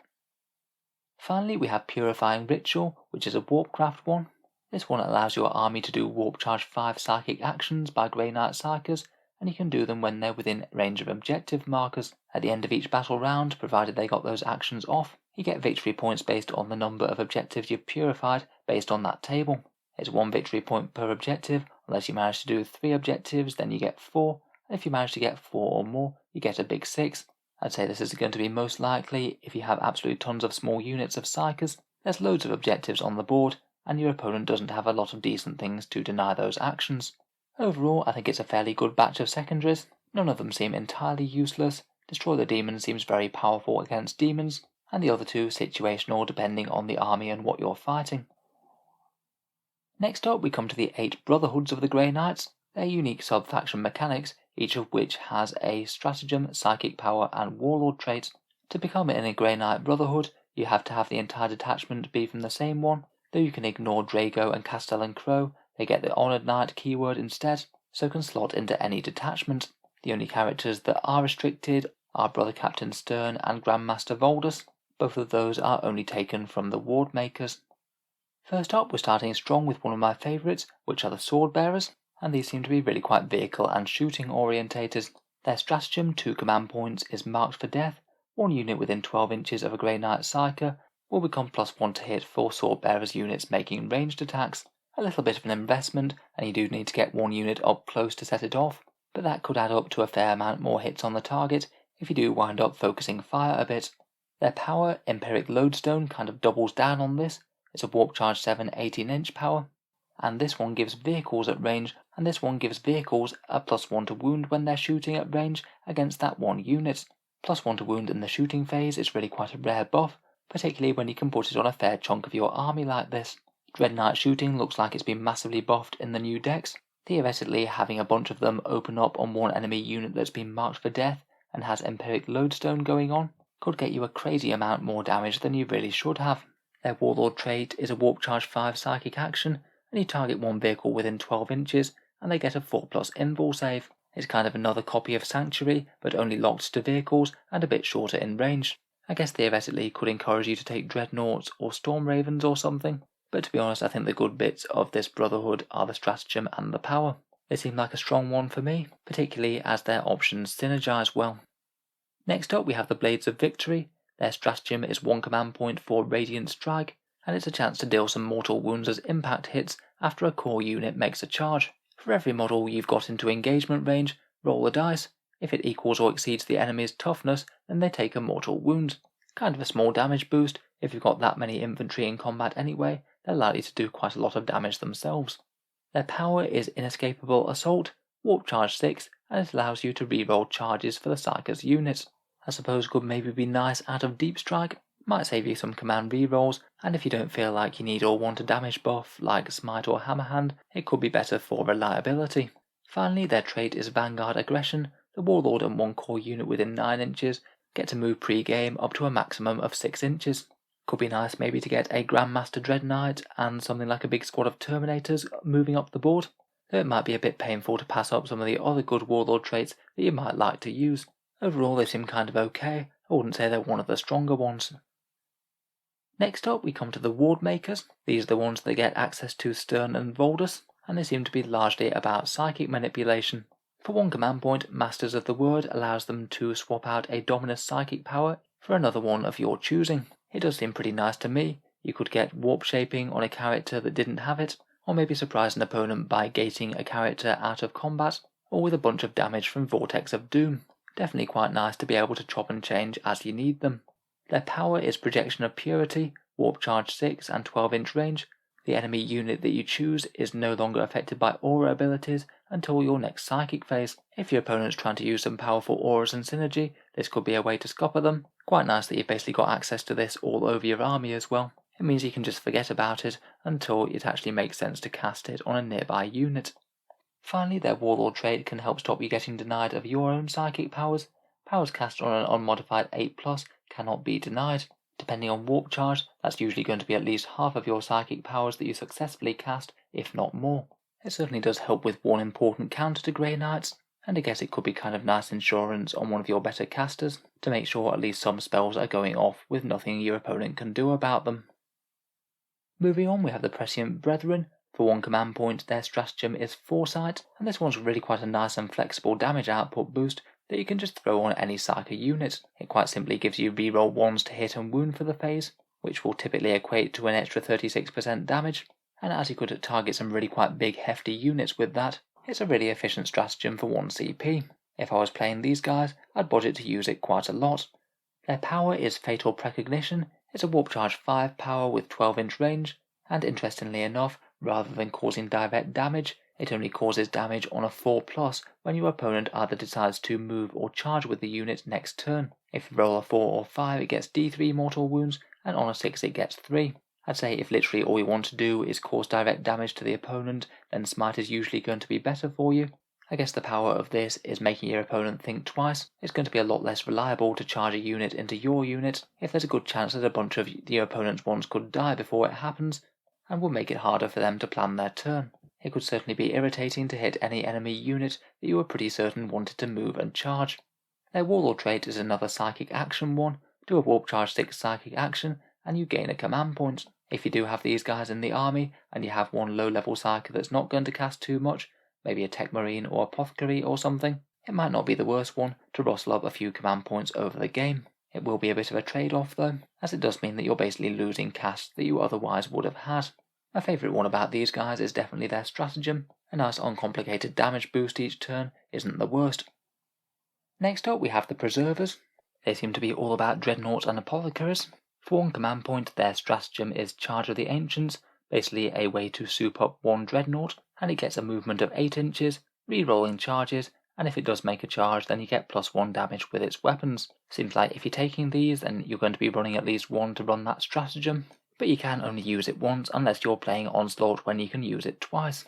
Finally, we have Purifying Ritual, which is a Warpcraft one. This one allows your army to do Warp Charge 5 psychic actions by Grey Knight Psykers, and you can do them when they're within range of objective markers. At the end of each battle round, provided they got those actions off, you get victory points based on the number of objectives you've purified based on that table. It's 1 victory point per objective. Unless you manage to do 3 objectives, then you get 4, and if you manage to get 4 or more, you get a big 6. I'd say this is going to be most likely if you have absolutely tons of small units of Psykers. There's loads of objectives on the board, and your opponent doesn't have a lot of decent things to deny those actions. Overall, I think it's a fairly good batch of secondaries. None of them seem entirely useless. Destroy the Demon seems very powerful against demons, and the other two situational depending on the army and what you're fighting. Next up we come to the 8 Brotherhoods of the Grey Knights. Their unique sub-faction mechanics, each of which has a Stratagem, Psychic Power and Warlord Traits. To become in a Grey Knight Brotherhood, you have to have the entire detachment be from the same one, though you can ignore Drago and Castellan Crowe. They get the Honoured Knight keyword instead, so can slot into any detachment. The only characters that are restricted are Brother Captain Stern and Grandmaster Voldus. Both of those are only taken from the Ward Makers. First up, we're starting strong with one of my favourites, which are the Sword Bearers, and these seem to be really quite vehicle and shooting orientated. Their stratagem, 2 command points, is Marked for Death. 1 unit within 12 inches of a Grey Knight Psyker will become +1 to hit for Sword Bearers units making ranged attacks. A little bit of an investment, and you do need to get 1 unit up close to set it off, but that could add up to a fair amount more hits on the target if you do wind up focusing fire a bit. Their power, Empiric Lodestone, kind of doubles down on this. It's a Warp Charge 7 18-inch power, and this one gives vehicles at range, and this one gives vehicles a +1 to wound when they're shooting at range against that 1 unit. +1 to wound in the shooting phase is really quite a rare buff, particularly when you can put it on a fair chunk of your army like this. Dread Knight shooting looks like it's been massively buffed in the new decks. Theoretically, having a bunch of them open up on one enemy unit that's been marked for death and has Empiric Lodestone going on could get you a crazy amount more damage than you really should have. Their Warlord trait is a Warp Charge 5 psychic action, and you target 1 vehicle within 12 inches, and they get a 4+ invul save. It's kind of another copy of Sanctuary, but only locked to vehicles and a bit shorter in range. I guess theoretically could encourage you to take Dreadnoughts or Storm Ravens or something, but to be honest I think the good bits of this Brotherhood are the stratagem and the power. They seem like a strong one for me, particularly as their options synergize well. Next up we have the Blades of Victory. Their stratagem is 1 command point for Radiant Strike, and it's a chance to deal some mortal wounds as impact hits after a core unit makes a charge. For every model you've got into engagement range, roll the dice. If it equals or exceeds the enemy's toughness, then they take a mortal wound. Kind of a small damage boost. If you've got that many infantry in combat anyway, they're likely to do quite a lot of damage themselves. Their power is Inescapable Assault, Warp Charge 6, and it allows you to reroll charges for the Psyker's units. I suppose could maybe be nice out of Deep Strike, might save you some command rerolls, and if you don't feel like you need or want a damage buff like Smite or Hammerhand, it could be better for reliability. Finally, their trait is Vanguard Aggression. The Warlord and 1 core unit within 9 inches get to move pre-game up to a maximum of 6 inches. Could be nice maybe to get a Grandmaster Dread Knight and something like a big squad of Terminators moving up the board, though it might be a bit painful to pass up some of the other good Warlord traits that you might like to use. Overall they seem kind of okay. I wouldn't say they're one of the stronger ones. Next up we come to the Ward Makers. These are the ones that get access to Stern and Voldus, and they seem to be largely about psychic manipulation. For 1 command point, Masters of the Word allows them to swap out a Dominus psychic power for another one of your choosing. It does seem pretty nice to me. You could get warp shaping on a character that didn't have it, or maybe surprise an opponent by gating a character out of combat. or with a bunch of damage from Vortex of Doom. Definitely quite nice to be able to chop and change as you need them. Their power is Projection of Purity, Warp Charge 6 and 12-inch range. The enemy unit that you choose is no longer affected by aura abilities until your next psychic phase. If your opponent's trying to use some powerful auras and synergy, this could be a way to scupper them. Quite nice that you've basically got access to this all over your army as well. It means you can just forget about it until it actually makes sense to cast it on a nearby unit. Finally, their Warlord trait can help stop you getting denied of your own psychic powers. Powers cast on an unmodified 8+ cannot be denied. Depending on warp charge, that's usually going to be at least half of your psychic powers that you successfully cast, if not more. It certainly does help with one important counter to Grey Knights, and I guess it could be kind of nice insurance on one of your better casters to make sure at least some spells are going off with nothing your opponent can do about them. Moving on, we have the Prescient Brethren. For 1 command point, their stratagem is Foresight, and this one's really quite a nice and flexible damage output boost that you can just throw on any Psyker unit. It quite simply gives you reroll 1s to hit and wound for the phase, which will typically equate to an extra 36% damage, and as you could target some really quite big hefty units with that, it's a really efficient stratagem for 1 CP. If I was playing these guys, I'd budget to use it quite a lot. Their power is Fatal Precognition. It's a Warp Charge 5 power with 12-inch range, and interestingly enough, rather than causing direct damage, it only causes damage on a 4+ when your opponent either decides to move or charge with the unit next turn. If you roll a 4 or 5, it gets D3 mortal wounds, and on a 6 it gets 3. I'd say if literally all you want to do is cause direct damage to the opponent, then Smite is usually going to be better for you. I guess the power of this is making your opponent think twice. It's going to be a lot less reliable to charge a unit into your unit if there's a good chance that a bunch of your opponent's ones could die before it happens, and will make it harder for them to plan their turn. It could certainly be irritating to hit any enemy unit that you were pretty certain wanted to move and charge. Their Warlord trait is another psychic action one. Do a Warp Charge 6 psychic action and you gain a command point. If you do have these guys in the army and you have one low level psyker that's not going to cast too much, maybe a Tech Marine or Apothecary or something, it might not be the worst one to rustle up a few command points over the game. It will be a bit of a trade-off though, as it does mean that you're basically losing casts that you otherwise would have had. My favourite one about these guys is definitely their stratagem. A nice uncomplicated damage boost each turn isn't the worst. Next up we have the Preservers. They seem to be all about Dreadnoughts and Apothecaries. For 1 command point, their stratagem is Charge of the Ancients, basically a way to soup up 1 Dreadnought, and it gets a movement of 8 inches, re-rolling charges, and if it does make a charge then you get +1 damage with its weapons. Seems like if you're taking these then you're going to be running at least 1 to run that stratagem, but you can only use it once unless you're playing Onslaught when you can use it twice.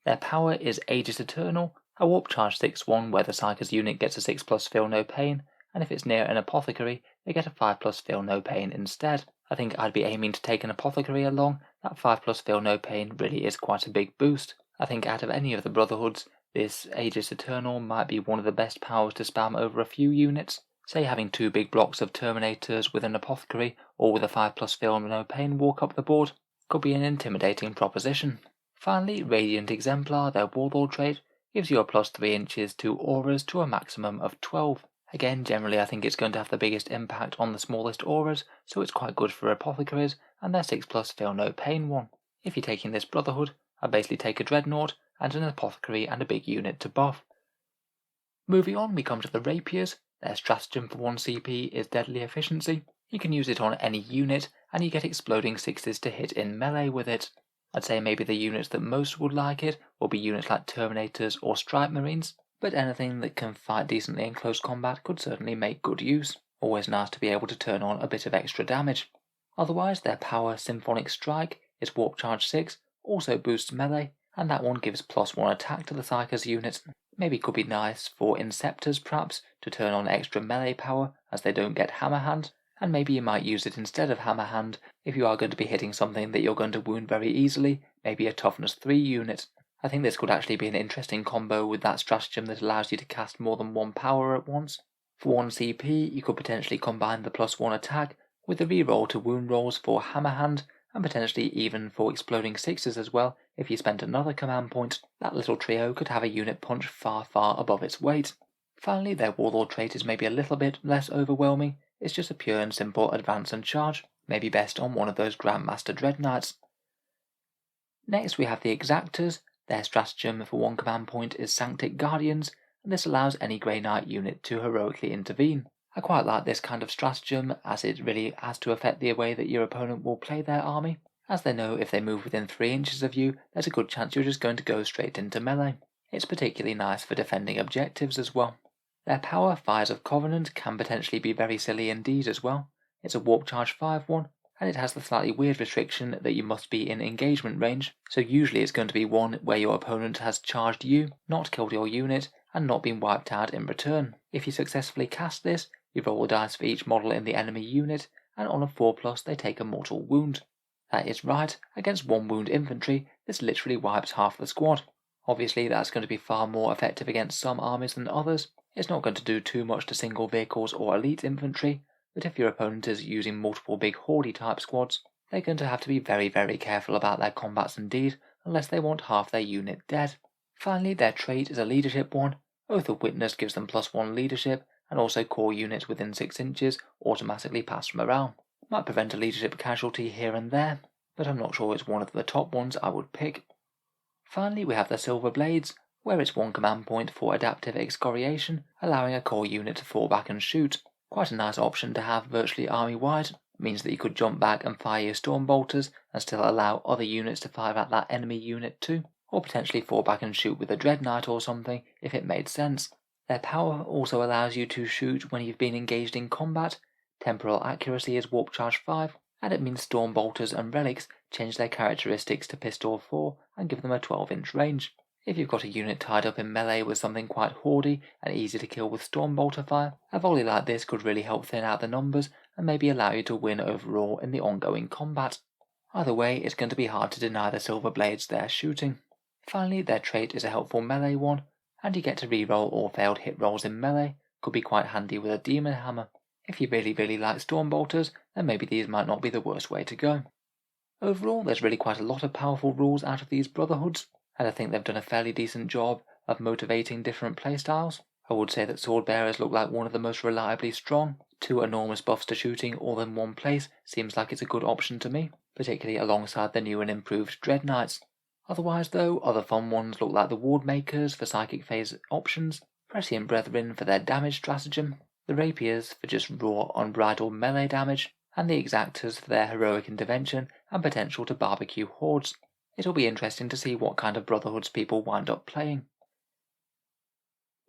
Their power is Aegis Eternal, a Warp Charge 6/1 where the Psyker's unit gets a 6+ Feel No Pain, and if it's near an Apothecary, they get a 5+ Feel No Pain instead. I think I'd be aiming to take an Apothecary along. That 5+ Feel No Pain really is quite a big boost. I think out of any of the Brotherhoods, this Aegis Eternal might be one of the best powers to spam over a few units. Say having 2 big blocks of Terminators with an Apothecary or with a 5+ Feel No Pain walk up the board could be an intimidating proposition. Finally, Radiant Exemplar, their Warlord trait, gives you a +3 inches to auras to a maximum of 12. Again, generally I think it's going to have the biggest impact on the smallest auras, so it's quite good for Apothecaries and their 6+ Feel No Pain one. If you're taking this Brotherhood, I'd basically take a Dreadnought and an Apothecary and a big unit to buff. Moving on, we come to the Rapiers. Their stratagem for 1 CP is Deadly Efficiency. You can use it on any unit, and you get exploding 6s to hit in melee with it. I'd say maybe the units that most would like it will be units like Terminators or Stripe Marines, but anything that can fight decently in close combat could certainly make good use. Always nice to be able to turn on a bit of extra damage. Otherwise, their power Symphonic Strike is Warp Charge 6, also boosts melee, and that one gives +1 attack to the Psyker's unit. Maybe could be nice for Inceptors perhaps, to turn on extra melee power as they don't get Hammer Hand, and maybe you might use it instead of Hammer Hand if you are going to be hitting something that you're going to wound very easily, maybe a Toughness 3 unit. I think this could actually be an interesting combo with that stratagem that allows you to cast more than 1 power at once. For 1 CP, you could potentially combine the +1 attack with the reroll to wound rolls for Hammer Hand, and potentially even for exploding 6s as well if you spent another command point. That little trio could have a unit punch far above its weight. Finally, their Warlord trait is maybe a little bit less overwhelming. It's just a pure and simple advance and charge, maybe best on one of those Grandmaster Dread Knights. Next we have the Exactors. Their stratagem for one command point is Sanctic Guardians, and this allows any Grey Knight unit to heroically intervene. I quite like this kind of stratagem, as it really has to affect the way that your opponent will play their army, as they know if they move within 3 inches of you, there's a good chance you're just going to go straight into melee. It's particularly nice for defending objectives as well. Their power, Fires of Covenant, can potentially be very silly indeed as well. It's a Warp Charge 5-1, and it has the slightly weird restriction that you must be in engagement range, so usually it's going to be one where your opponent has charged you, not killed your unit, and not been wiped out in return. If you successfully cast this, you roll a dice for each model in the enemy unit, and on a 4+ they take a mortal wound. That is right, against 1 wound infantry, this literally wipes half the squad. Obviously that's going to be far more effective against some armies than others. It's not going to do too much to single vehicles or elite infantry, but if your opponent is using multiple big horde type squads, they're going to have to be very careful about their combats indeed, unless they want half their unit dead. Finally, their trait is a leadership one. Oath of Witness gives them +1 leadership, and also core units within 6 inches automatically pass morale. Might prevent a leadership casualty here and there, but I'm not sure it's one of the top ones I would pick. Finally, we have the Silver Blades, where it's 1 command point for adaptive excoriation, allowing a core unit to fall back and shoot. Quite a nice option to have virtually army-wide. It means that you could jump back and fire your storm bolters and still allow other units to fire at that enemy unit too, or potentially fall back and shoot with a Dread Knight or something if it made sense. Their power also allows you to shoot when you've been engaged in combat. Temporal accuracy is Warp Charge 5, and it means storm bolters and relics change their characteristics to Pistol 4 and give them a 12-inch range. If you've got a unit tied up in melee with something quite hoardy and easy to kill with storm bolter fire, a volley like this could really help thin out the numbers and maybe allow you to win overall in the ongoing combat. Either way, it's going to be hard to deny the Silver Blades their shooting. Finally, their trait is a helpful melee one, and you get to reroll all failed hit rolls in melee. Could be quite handy with a Demon Hammer. If you really like storm bolters, then maybe these might not be the worst way to go. Overall, there's really quite a lot of powerful rules out of these Brotherhoods, and I think they've done a fairly decent job of motivating different playstyles. I would say that Swordbearers look like one of the most reliably strong. 2 enormous buffs to shooting all in one place seems like it's a good option to me, particularly alongside the new and improved Dread Knights. Otherwise though, other fun ones look like the Ward Makers for Psychic Phase options, Prescient Brethren for their damage stratagem, the Rapiers for just raw unbridled melee damage, and the Exactors for their heroic intervention and potential to barbecue hordes. It'll be interesting to see what kind of Brotherhoods people wind up playing.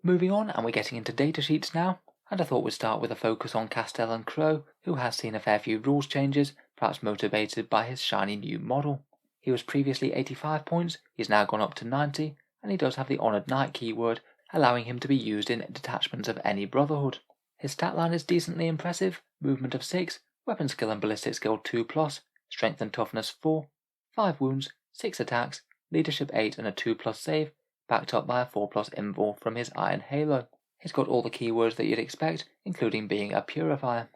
Moving on, and we're getting into datasheets now, and I thought we'd start with a focus on Castellan Crowe, who has seen a fair few rules changes, perhaps motivated by his shiny new model. He was previously 85 points, he's now gone up to 90, and he does have the Honoured Knight keyword, allowing him to be used in detachments of any Brotherhood. His stat line is decently impressive: movement of 6, weapon skill and ballistic skill 2+, strength and toughness 4, 5 wounds, 6 attacks, leadership 8 and a 2+ save, backed up by a 4+ invul from his Iron Halo. He's got all the keywords that you'd expect, including being a purifier.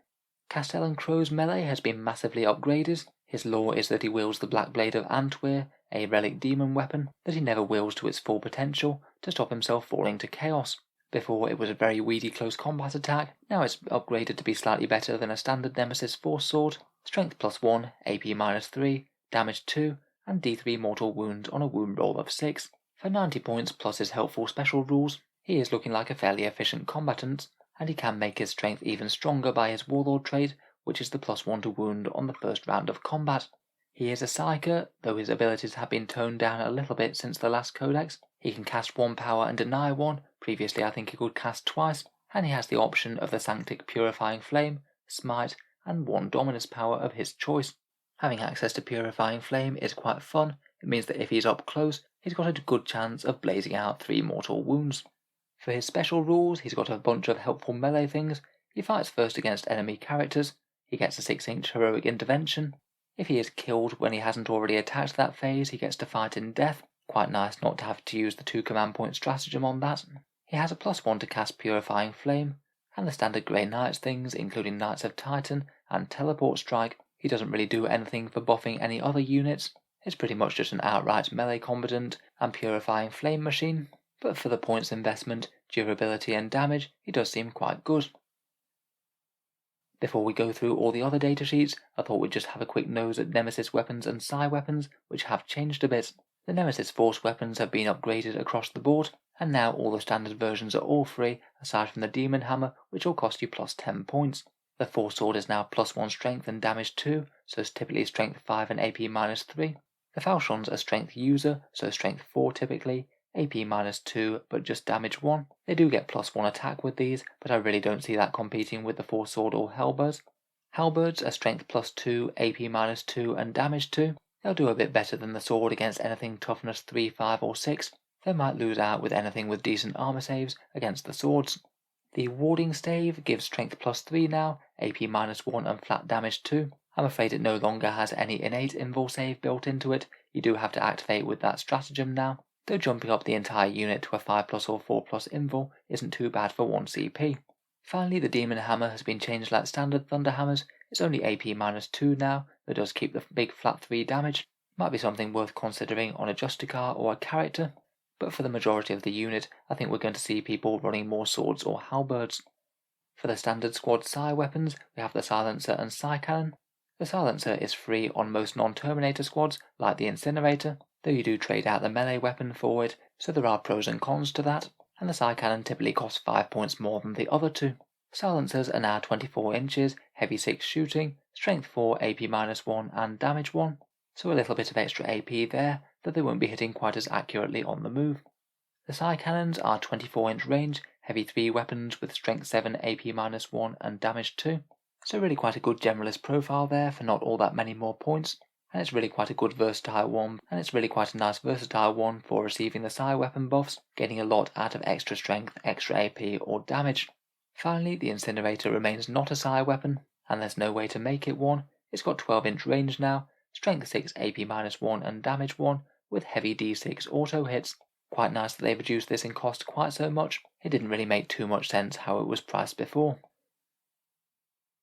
Castellan Crowe's melee has been massively upgraded. His lore is that he wields the Black Blade of Antwyr, a relic demon weapon that he never wields to its full potential to stop himself falling to chaos. Before it was a very weedy close combat attack, now it's upgraded to be slightly better than a standard Nemesis Force Sword, strength +1, AP -3, damage 2, and D3 mortal wound on a wound roll of 6. For 90 points plus his helpful special rules, he is looking like a fairly efficient combatant, and he can make his strength even stronger by his Warlord trait, which is the +1 to wound on the first round of combat. He is a Psyker, though his abilities have been toned down a little bit since the last Codex. He can cast 1 power and deny 1, previously I think he could cast twice, and he has the option of the Sanctic Purifying Flame, Smite, and 1 Dominus power of his choice. Having access to Purifying Flame is quite fun. It means that if he's up close, he's got a good chance of blazing out 3 mortal wounds. For his special rules, he's got a bunch of helpful melee things. He fights first against enemy characters. He gets a 6-inch heroic intervention. If he is killed when he hasn't already attacked that phase, he gets to fight in death. Quite nice not to have to use the 2 command point stratagem on that. He has a +1 to cast Purifying Flame, and the standard Grey Knights things, including Knights of Titan and Teleport Strike. He doesn't really do anything for buffing any other units. It's pretty much just an outright melee combatant and Purifying Flame machine, but for the points investment, durability and damage, he does seem quite good. Before we go through all the other datasheets, I thought we'd just have a quick nose at Nemesis Weapons and Psi Weapons, which have changed a bit. The Nemesis Force weapons have been upgraded across the board, and now all the standard versions are all free, aside from the Demon Hammer, which will cost you plus 10 points. The Force Sword is now plus 1 strength and damage 2, so it's typically strength 5 and AP minus 3. The Falchions are strength user, so strength 4 typically, AP minus 2, but just damage 1. They do get plus 1 attack with these, but I really don't see that competing with the Force Sword or Halberds. Halberds are strength plus 2, AP minus 2, and damage 2. They'll do a bit better than the sword against anything toughness 3, 5, or 6. They might lose out with anything with decent armor saves against the swords. The Warding Stave gives strength plus 3 now, AP minus 1 and flat damage 2. I'm afraid it no longer has any innate invul save built into it. You do have to activate with that stratagem now, though jumping up the entire unit to a 5 plus or 4 plus invul isn't too bad for 1 CP. Finally, the Demon Hammer has been changed like standard Thunder Hammers. It's only AP minus 2 now, but does keep the big flat 3 damage. Might be something worth considering on a Justicar or a character, but for the majority of the unit, I think we're going to see people running more swords or halberds. For the standard squad Psi weapons, we have the Silencer and Psi Cannon. The Silencer is free on most non-Terminator squads, like the Incinerator, though you do trade out the melee weapon for it, so there are pros and cons to that, and the Psi Cannon typically costs 5 points more than the other two. Silencers are now 24 inches, heavy 6 shooting, strength 4, AP minus 1, and damage 1, so a little bit of extra AP there, though they won't be hitting quite as accurately on the move. The Psi Cannons are 24-inch range, heavy 3 weapons with strength 7, AP minus 1, and damage 2, so really quite a good generalist profile there for not all that many more points, and it's really quite a good versatile one, and it's really quite a nice versatile one for receiving the Psi weapon buffs, getting a lot out of extra strength, extra AP, or damage. Finally, the Incinerator remains not a Psi weapon, and there's no way to make it one. It's got 12-inch range now, strength 6, AP minus 1, and damage 1, with heavy D6 auto hits. Quite nice that they've reduced this in cost quite so much. It didn't really make too much sense how it was priced before.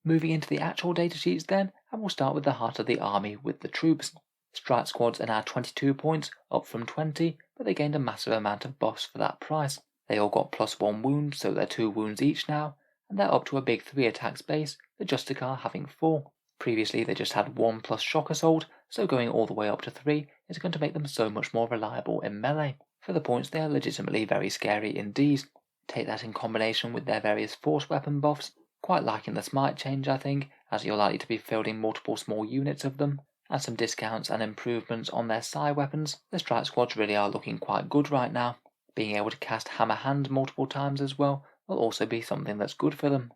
Moving into the actual datasheets then, and we'll start with the heart of the army with the troops. Strike squads are now 22 points, up from 20, but they gained a massive amount of buffs for that price. They all got plus 1 wound, so they're 2 wounds each now, and they're up to a big 3 attacks base, the Justicar having 4. Previously they just had 1 plus shock assault, so going all the way up to 3 is going to make them so much more reliable in melee. For the points they are legitimately very scary indeed. Take that in combination with their various force weapon buffs, quite liking the smite change I think, as you're likely to be fielding multiple small units of them, and some discounts and improvements on their Psi weapons. The strike squads really are looking quite good right now. Being able to cast Hammer Hand multiple times as well will also be something that's good for them.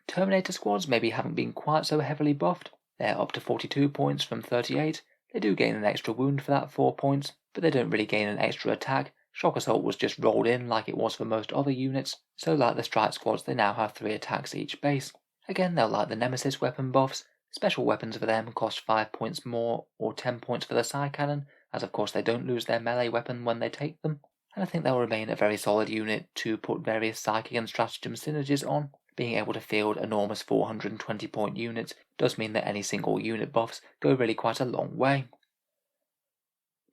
Terminator squads maybe haven't been quite so heavily buffed. They're up to 42 points from 38. They do gain an extra wound for that 4 points, but they don't really gain an extra attack. Shock Assault was just rolled in like it was for most other units, so like the strike squads they now have 3 attacks each base. Again, they'll like the Nemesis weapon buffs. Special weapons for them cost 5 points more, or 10 points for the Psi Cannon, as of course they don't lose their melee weapon when they take them. And I think they'll remain a very solid unit to put various psychic and stratagem synergies on. Being able to field enormous 420 point units does mean that any single unit buffs go really quite a long way.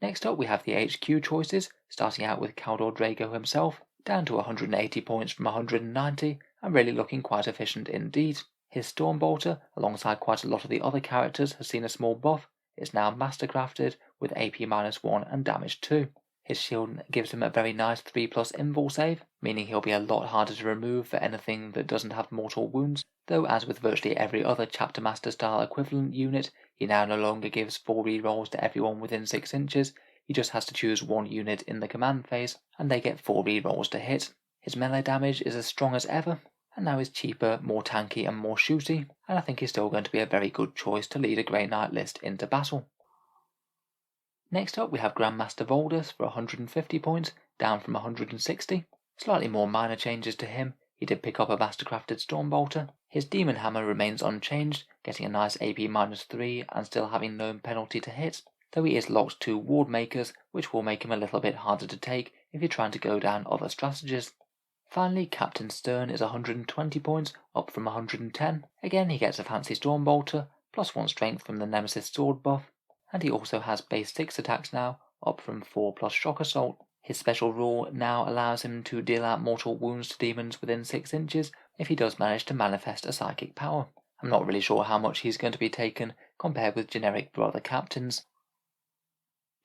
Next up we have the HQ choices, starting out with Caldor Drago himself, down to 180 points from 190, and really looking quite efficient indeed. His Stormbolter, alongside quite a lot of the other characters, has seen a small buff. It's now mastercrafted with AP-1 and damage 2. His shield gives him a very nice 3+ invul save, meaning he'll be a lot harder to remove for anything that doesn't have mortal wounds, though as with virtually every other Chapter Master style equivalent unit, he now no longer gives 4 rerolls to everyone within 6 inches, he just has to choose 1 unit in the command phase, and they get 4 rerolls to hit. His melee damage is as strong as ever, and now is cheaper, more tanky and more shooty, and I think he's still going to be a very good choice to lead a Grey Knight list into battle. Next up we have Grandmaster Voldus for 150 points, down from 160. Slightly more minor changes to him. He did pick up a mastercrafted Stormbolter. His Demon Hammer remains unchanged, getting a nice AP-3 and still having no penalty to hit, though he is locked to Ward Makers, which will make him a little bit harder to take if you're trying to go down other strategies. Finally, Captain Stern is 120 points, up from 110. Again, he gets a fancy Stormbolter, plus 1 strength from the Nemesis sword buff, and he also has base 6 attacks now, up from 4+ shock assault. His special rule now allows him to deal out mortal wounds to demons within 6 inches if he does manage to manifest a psychic power. I'm not really sure how much he's going to be taken compared with generic brother captains.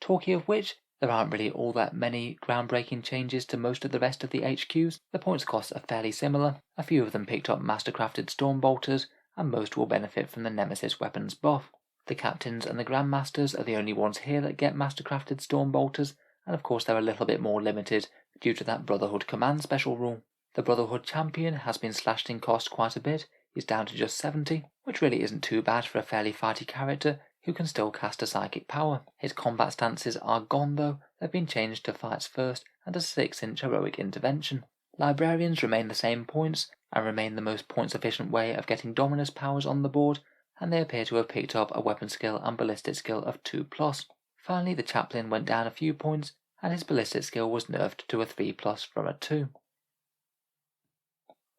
Talking of which, There aren't really all that many groundbreaking changes to most of the rest of the HQs. The points costs are fairly similar, a few of them picked up mastercrafted storm bolters, and most will benefit from the Nemesis Weapons buff. The captains and the grandmasters are the only ones here that get mastercrafted storm bolters, and of course they're a little bit more limited due to that Brotherhood command special rule. The Brotherhood champion has been slashed in cost quite a bit, he's down to just 70, which really isn't too bad for a fairly fighty character who can still cast a psychic power. His combat stances are gone though, they've been changed to fights first and a 6-inch heroic intervention. Librarians remain the same points, and remain the most points efficient way of getting Dominus powers on the board, and they appear to have picked up a weapon skill and ballistic skill of 2+. Finally, the chaplain went down a few points, and his ballistic skill was nerfed to a 3+ from a 2.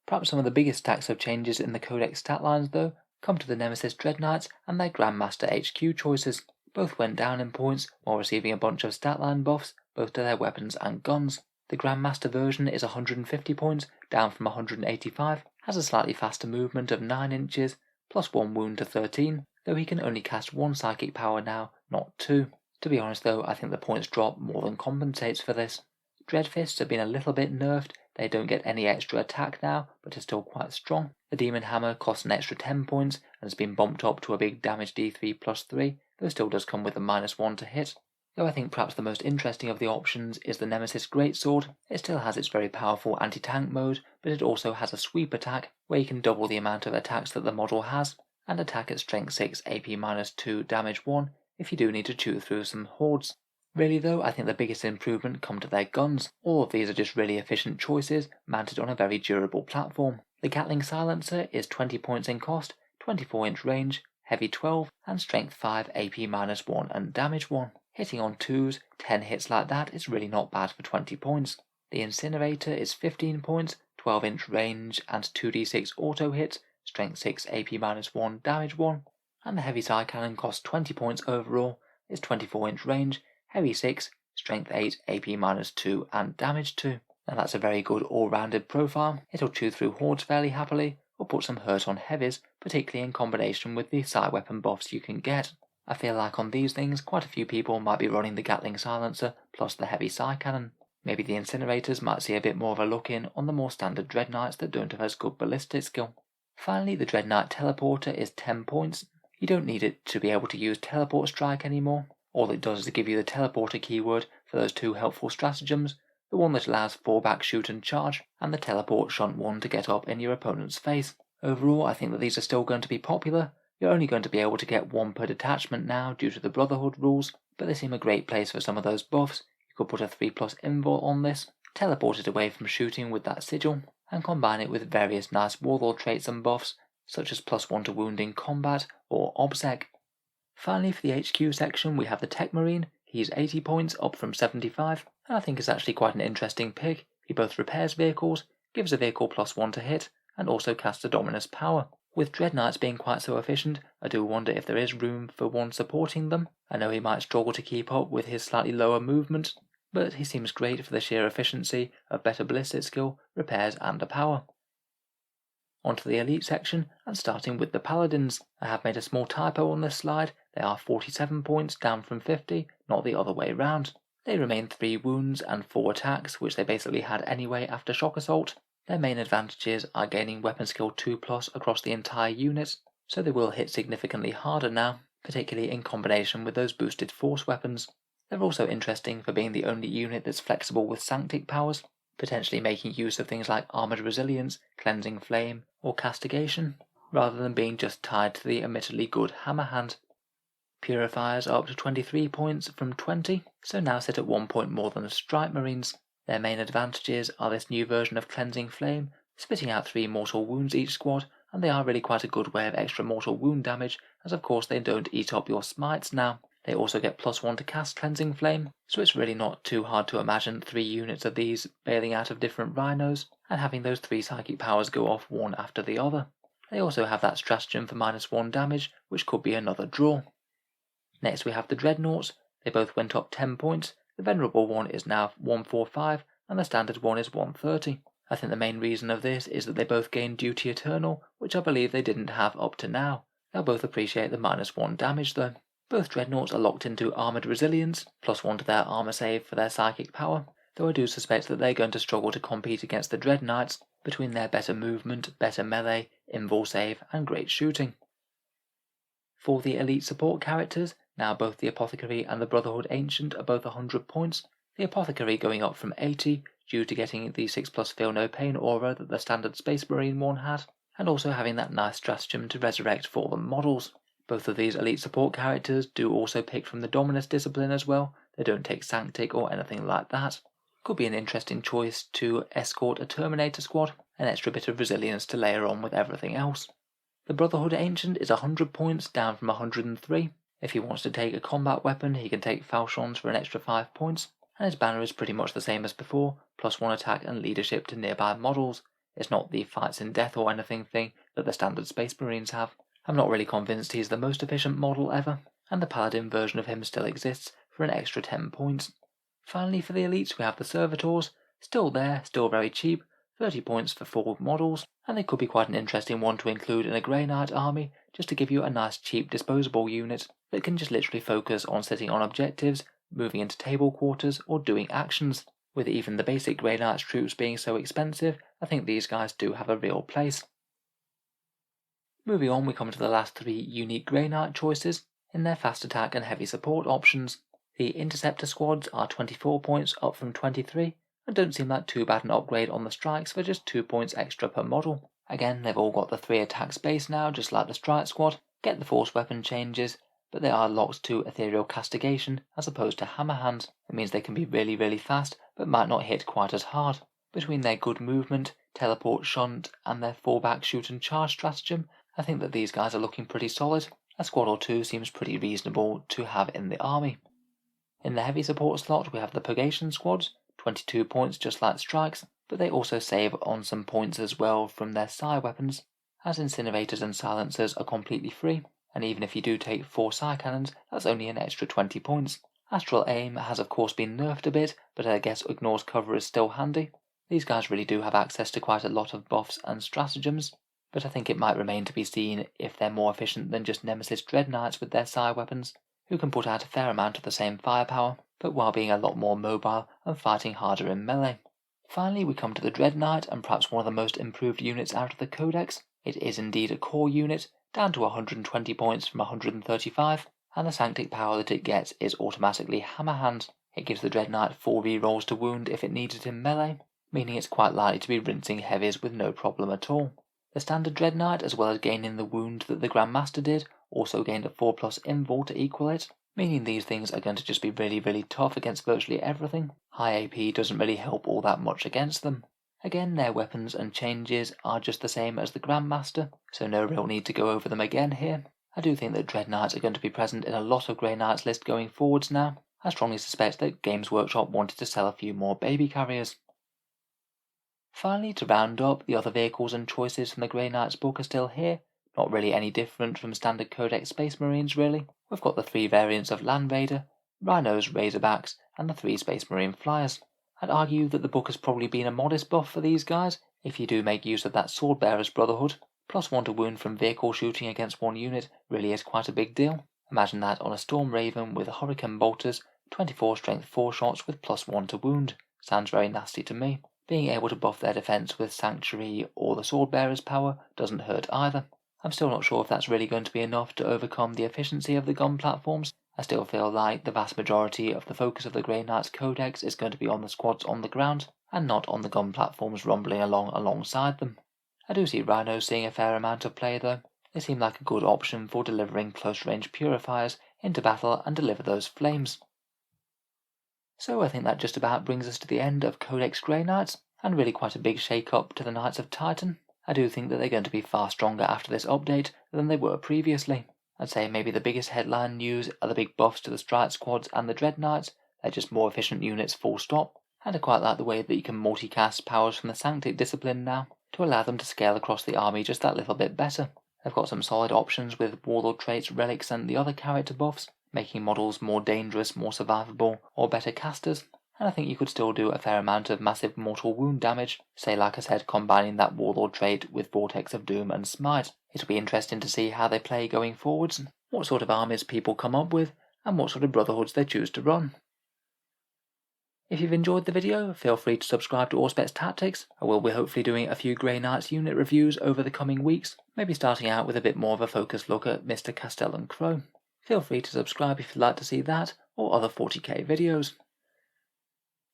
Perhaps some of the biggest stacks of changes in the Codex stat lines though come to the Nemesis Dreadknights and their Grandmaster HQ choices. Both went down in points while receiving a bunch of stat line buffs both to their weapons and guns. The Grandmaster version is 150 points, down from 185, has a slightly faster movement of 9 inches, plus 1 wound to 13, though he can only cast 1 psychic power now, not 2. To be honest though, I think the points drop more than compensates for this. Dreadfists have been a little bit nerfed, they don't get any extra attack now, but are still quite strong. The Demon Hammer costs an extra 10 points, and has been bumped up to a big damage D3 plus 3, though still does come with a -1 to hit. Though I think perhaps the most interesting of the options is the Nemesis Greatsword. It still has its very powerful anti-tank mode, but it also has a sweep attack, where you can double the amount of attacks that the model has, and attack at strength 6 AP -2 damage 1 if you do need to chew through some hordes. Really though, I think the biggest improvement come to their guns. All of these are just really efficient choices, mounted on a very durable platform. The Gatling Silencer is 20 points in cost, 24-inch range, heavy 12, and strength 5 AP -1 and damage 1. Hitting on 2s, 10 hits like that is really not bad for 20 points. The Incinerator is 15 points, 12-inch range, and 2d6 auto hits, strength 6 AP -1, damage 1. And the Heavy Psi Cannon costs 20 points overall, is 24-inch range, heavy 6, strength 8, AP -2, and damage 2. Now that's a very good all-rounded profile. It'll chew through hordes fairly happily, or put some hurt on heavies, particularly in combination with the Psi Weapon buffs you can get. I feel like on these things, quite a few people might be running the Gatling Silencer plus the Heavy Psi Cannon. Maybe the Incinerators might see a bit more of a look in on the more standard Dreadknights that don't have as good ballistic skill. Finally, the Dreadknight Teleporter is 10 points. You don't need it to be able to use Teleport Strike anymore. All it does is give you the Teleporter keyword for those 2 helpful stratagems, the one that allows fallback, shoot and charge, and the Teleport Shunt one to get up in your opponent's face. Overall, I think that these are still going to be popular. You're only going to be able to get 1 per detachment now due to the Brotherhood rules, but they seem a great place for some of those buffs. You could put a 3+ invul on this, teleport it away from shooting with that sigil, and combine it with various nice Warlord traits and buffs, such as +1 to wound in combat or Obsec. Finally, for the HQ section, we have the Tech Marine. He's 80 points, up from 75, and I think is actually quite an interesting pick. He both repairs vehicles, gives a vehicle +1 to hit, and also casts a Dominus power. With Dreadknights being quite so efficient, I do wonder if there is room for one supporting them. I know he might struggle to keep up with his slightly lower movement, but he seems great for the sheer efficiency of better ballistic skill, repairs and a power. Onto the elite section, and starting with the Paladins. I have made a small typo on this slide. They are 47 points, down from 50, not the other way round. They remain 3 wounds and 4 attacks, which they basically had anyway after Shock Assault. Their main advantages are gaining weapon skill 2+ across the entire unit, so they will hit significantly harder now, particularly in combination with those boosted force weapons. They're also interesting for being the only unit that's flexible with Sanctic powers, potentially making use of things like Armoured Resilience, Cleansing Flame, or Castigation, rather than being just tied to the admittedly good Hammer Hand. Purifiers are up to 23 points from 20, so now sit at 1 point more than the Strike Marines. Their main advantages are this new version of Cleansing Flame, spitting out 3 mortal wounds each squad, and they are really quite a good way of extra mortal wound damage, as of course they don't eat up your smites now. They also get +1 to cast Cleansing Flame, so it's really not too hard to imagine 3 units of these bailing out of different rhinos, and having those 3 psychic powers go off one after the other. They also have that stratagem for -1 damage, which could be another draw. Next we have the Dreadnoughts. They both went up 10 points. The Venerable one is now 145, and the Standard one is 130. I think the main reason of this is that they both gain Duty Eternal, which I believe they didn't have up to now. They'll both appreciate the -1 damage though. Both Dreadnoughts are locked into Armoured Resilience, +1 to their armor save for their psychic power, though I do suspect that they're going to struggle to compete against the Dread Knights between their better movement, better melee, invul save, and great shooting. For the elite support characters, now both the Apothecary and the Brotherhood Ancient are both 100 points, the Apothecary going up from 80 due to getting the 6+ Feel No Pain aura that the standard Space Marine one had, and also having that nice stratagem to resurrect fallen models. Both of these elite support characters do also pick from the Dominus discipline as well, they don't take Sanctic or anything like that. Could be an interesting choice to escort a Terminator squad, an extra bit of resilience to layer on with everything else. The Brotherhood Ancient is 100 points down from 103. If he wants to take a combat weapon, he can take Falchions for an extra 5 points, and his banner is pretty much the same as before, +1 attack and leadership to nearby models. It's not the fights in death or anything thing that the standard Space Marines have. I'm not really convinced he's the most efficient model ever, and the Paladin version of him still exists for an extra 10 points. Finally for the elites we have the Servitors, still there, still very cheap, 30 points for 4 models, and they could be quite an interesting one to include in a Grey Knight army, just to give you a nice cheap disposable unit that can just literally focus on sitting on objectives, moving into table quarters, or doing actions. With even the basic Grey Knights troops being so expensive, I think these guys do have a real place. Moving on, we come to the last 3 unique Grey Knight choices in their fast attack and heavy support options. The Interceptor squads are 24 points up from 23, and don't seem like too bad an upgrade on the strikes for just 2 points extra per model. Again, they've all got the 3 attack space now, just like the Strike squad, get the force weapon changes, but they are locked to Ethereal Castigation as opposed to Hammer Hands. It means they can be really fast, but might not hit quite as hard. Between their good movement, teleport shunt, and their fallback shoot and charge stratagem, I think that these guys are looking pretty solid. A squad or 2 seems pretty reasonable to have in the army. In the heavy support slot we have the Purgation squads, 22 points just like strikes, but they also save on some points as well from their Psi Weapons, as Incinerators and Silencers are completely free, and even if you do take 4 Psi Cannons, that's only an extra 20 points. Astral Aim has of course been nerfed a bit, but I guess Ignores Cover is still handy. These guys really do have access to quite a lot of buffs and stratagems, but I think it might remain to be seen if they're more efficient than just Nemesis Dread Knights with their Psi Weapons, who can put out a fair amount of the same firepower, but while being a lot more mobile and fighting harder in melee. Finally, we come to the Dread Knight, and perhaps one of the most improved units out of the Codex. It is indeed a core unit, down to 120 points from 135, and the Sanctic power that it gets is automatically Hammer Hand. It gives the Dread Knight 4 rerolls to wound if it needed in melee, meaning it's quite likely to be rinsing heavies with no problem at all. The standard Dread Knight, as well as gaining the wound that the Grandmaster did, also gained a 4+ invul to equal it, meaning these things are going to just be really tough against virtually everything. High AP doesn't really help all that much against them. Again, their weapons and changes are just the same as the Grandmaster, so no real need to go over them again here. I do think that Dread Knights are going to be present in a lot of Grey Knights list going forwards now. I strongly suspect that Games Workshop wanted to sell a few more baby carriers. Finally, to round up, the other vehicles and choices from the Grey Knights book are still here, not really any different from standard Codex Space Marines really. We've got the 3 variants of Land Raider, Rhinos, Razorbacks, and the 3 Space Marine Flyers. I'd argue that the book has probably been a modest buff for these guys, if you do make use of that Swordbearer's Brotherhood. +1 to wound from vehicle shooting against one unit really is quite a big deal. Imagine that on a Storm Raven with Hurricane Bolters, 24 strength 4 shots with +1 to wound. Sounds very nasty to me. Being able to buff their defense with Sanctuary or the Swordbearer's power doesn't hurt either. I'm still not sure if that's really going to be enough to overcome the efficiency of the gun platforms. I still feel like the vast majority of the focus of the Grey Knights Codex is going to be on the squads on the ground, and not on the gun platforms rumbling along alongside them. I do see Rhinos seeing a fair amount of play though. They seem like a good option for delivering close-range purifiers into battle and deliver those flames. So I think that just about brings us to the end of Codex Grey Knights, and really quite a big shake-up to the Knights of Titan. I do think that they're going to be far stronger after this update than they were previously. I'd say maybe the biggest headline news are the big buffs to the Strike squads and the Dread Knights. They're just more efficient units full stop, and I quite like the way that you can multicast powers from the Sanctic discipline now, to allow them to scale across the army just that little bit better. They've got some solid options with Warlord Traits, Relics and the other character buffs, making models more dangerous, more survivable, or better casters, and I think you could still do a fair amount of massive mortal wound damage, say like I said combining that Warlord trait with Vortex of Doom and Smite. It'll be interesting to see how they play going forwards, what sort of armies people come up with, and what sort of Brotherhoods they choose to run. If you've enjoyed the video, feel free to subscribe to Auspex Tactics. I will be hopefully doing a few Grey Knights unit reviews over the coming weeks, maybe starting out with a bit more of a focused look at Mr. Castellan Crowe. Feel free to subscribe if you'd like to see that, or other 40k videos.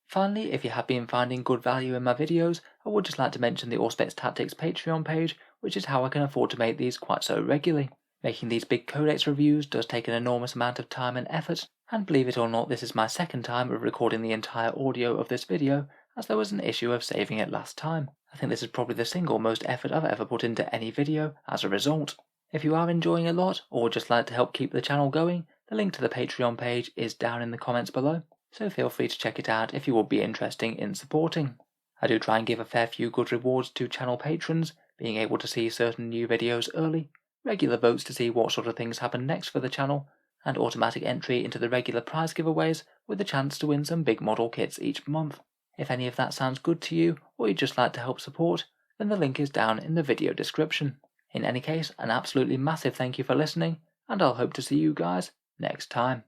Finally, if you have been finding good value in my videos, I would just like to mention the Auspex Tactics Patreon page, which is how I can afford to make these quite so regularly. Making these big Codex reviews does take an enormous amount of time and effort, and believe it or not, this is my second time of recording the entire audio of this video, as there was an issue of saving it last time. I think this is probably the single most effort I've ever put into any video as a result. If you are enjoying a lot, or would just like to help keep the channel going, the link to the Patreon page is down in the comments below, so feel free to check it out if you would be interested in supporting. I do try and give a fair few good rewards to channel patrons, being able to see certain new videos early, regular votes to see what sort of things happen next for the channel, and automatic entry into the regular prize giveaways with the chance to win some big model kits each month. If any of that sounds good to you, or you'd just like to help support, then the link is down in the video description. In any case, an absolutely massive thank you for listening, and I'll hope to see you guys next time.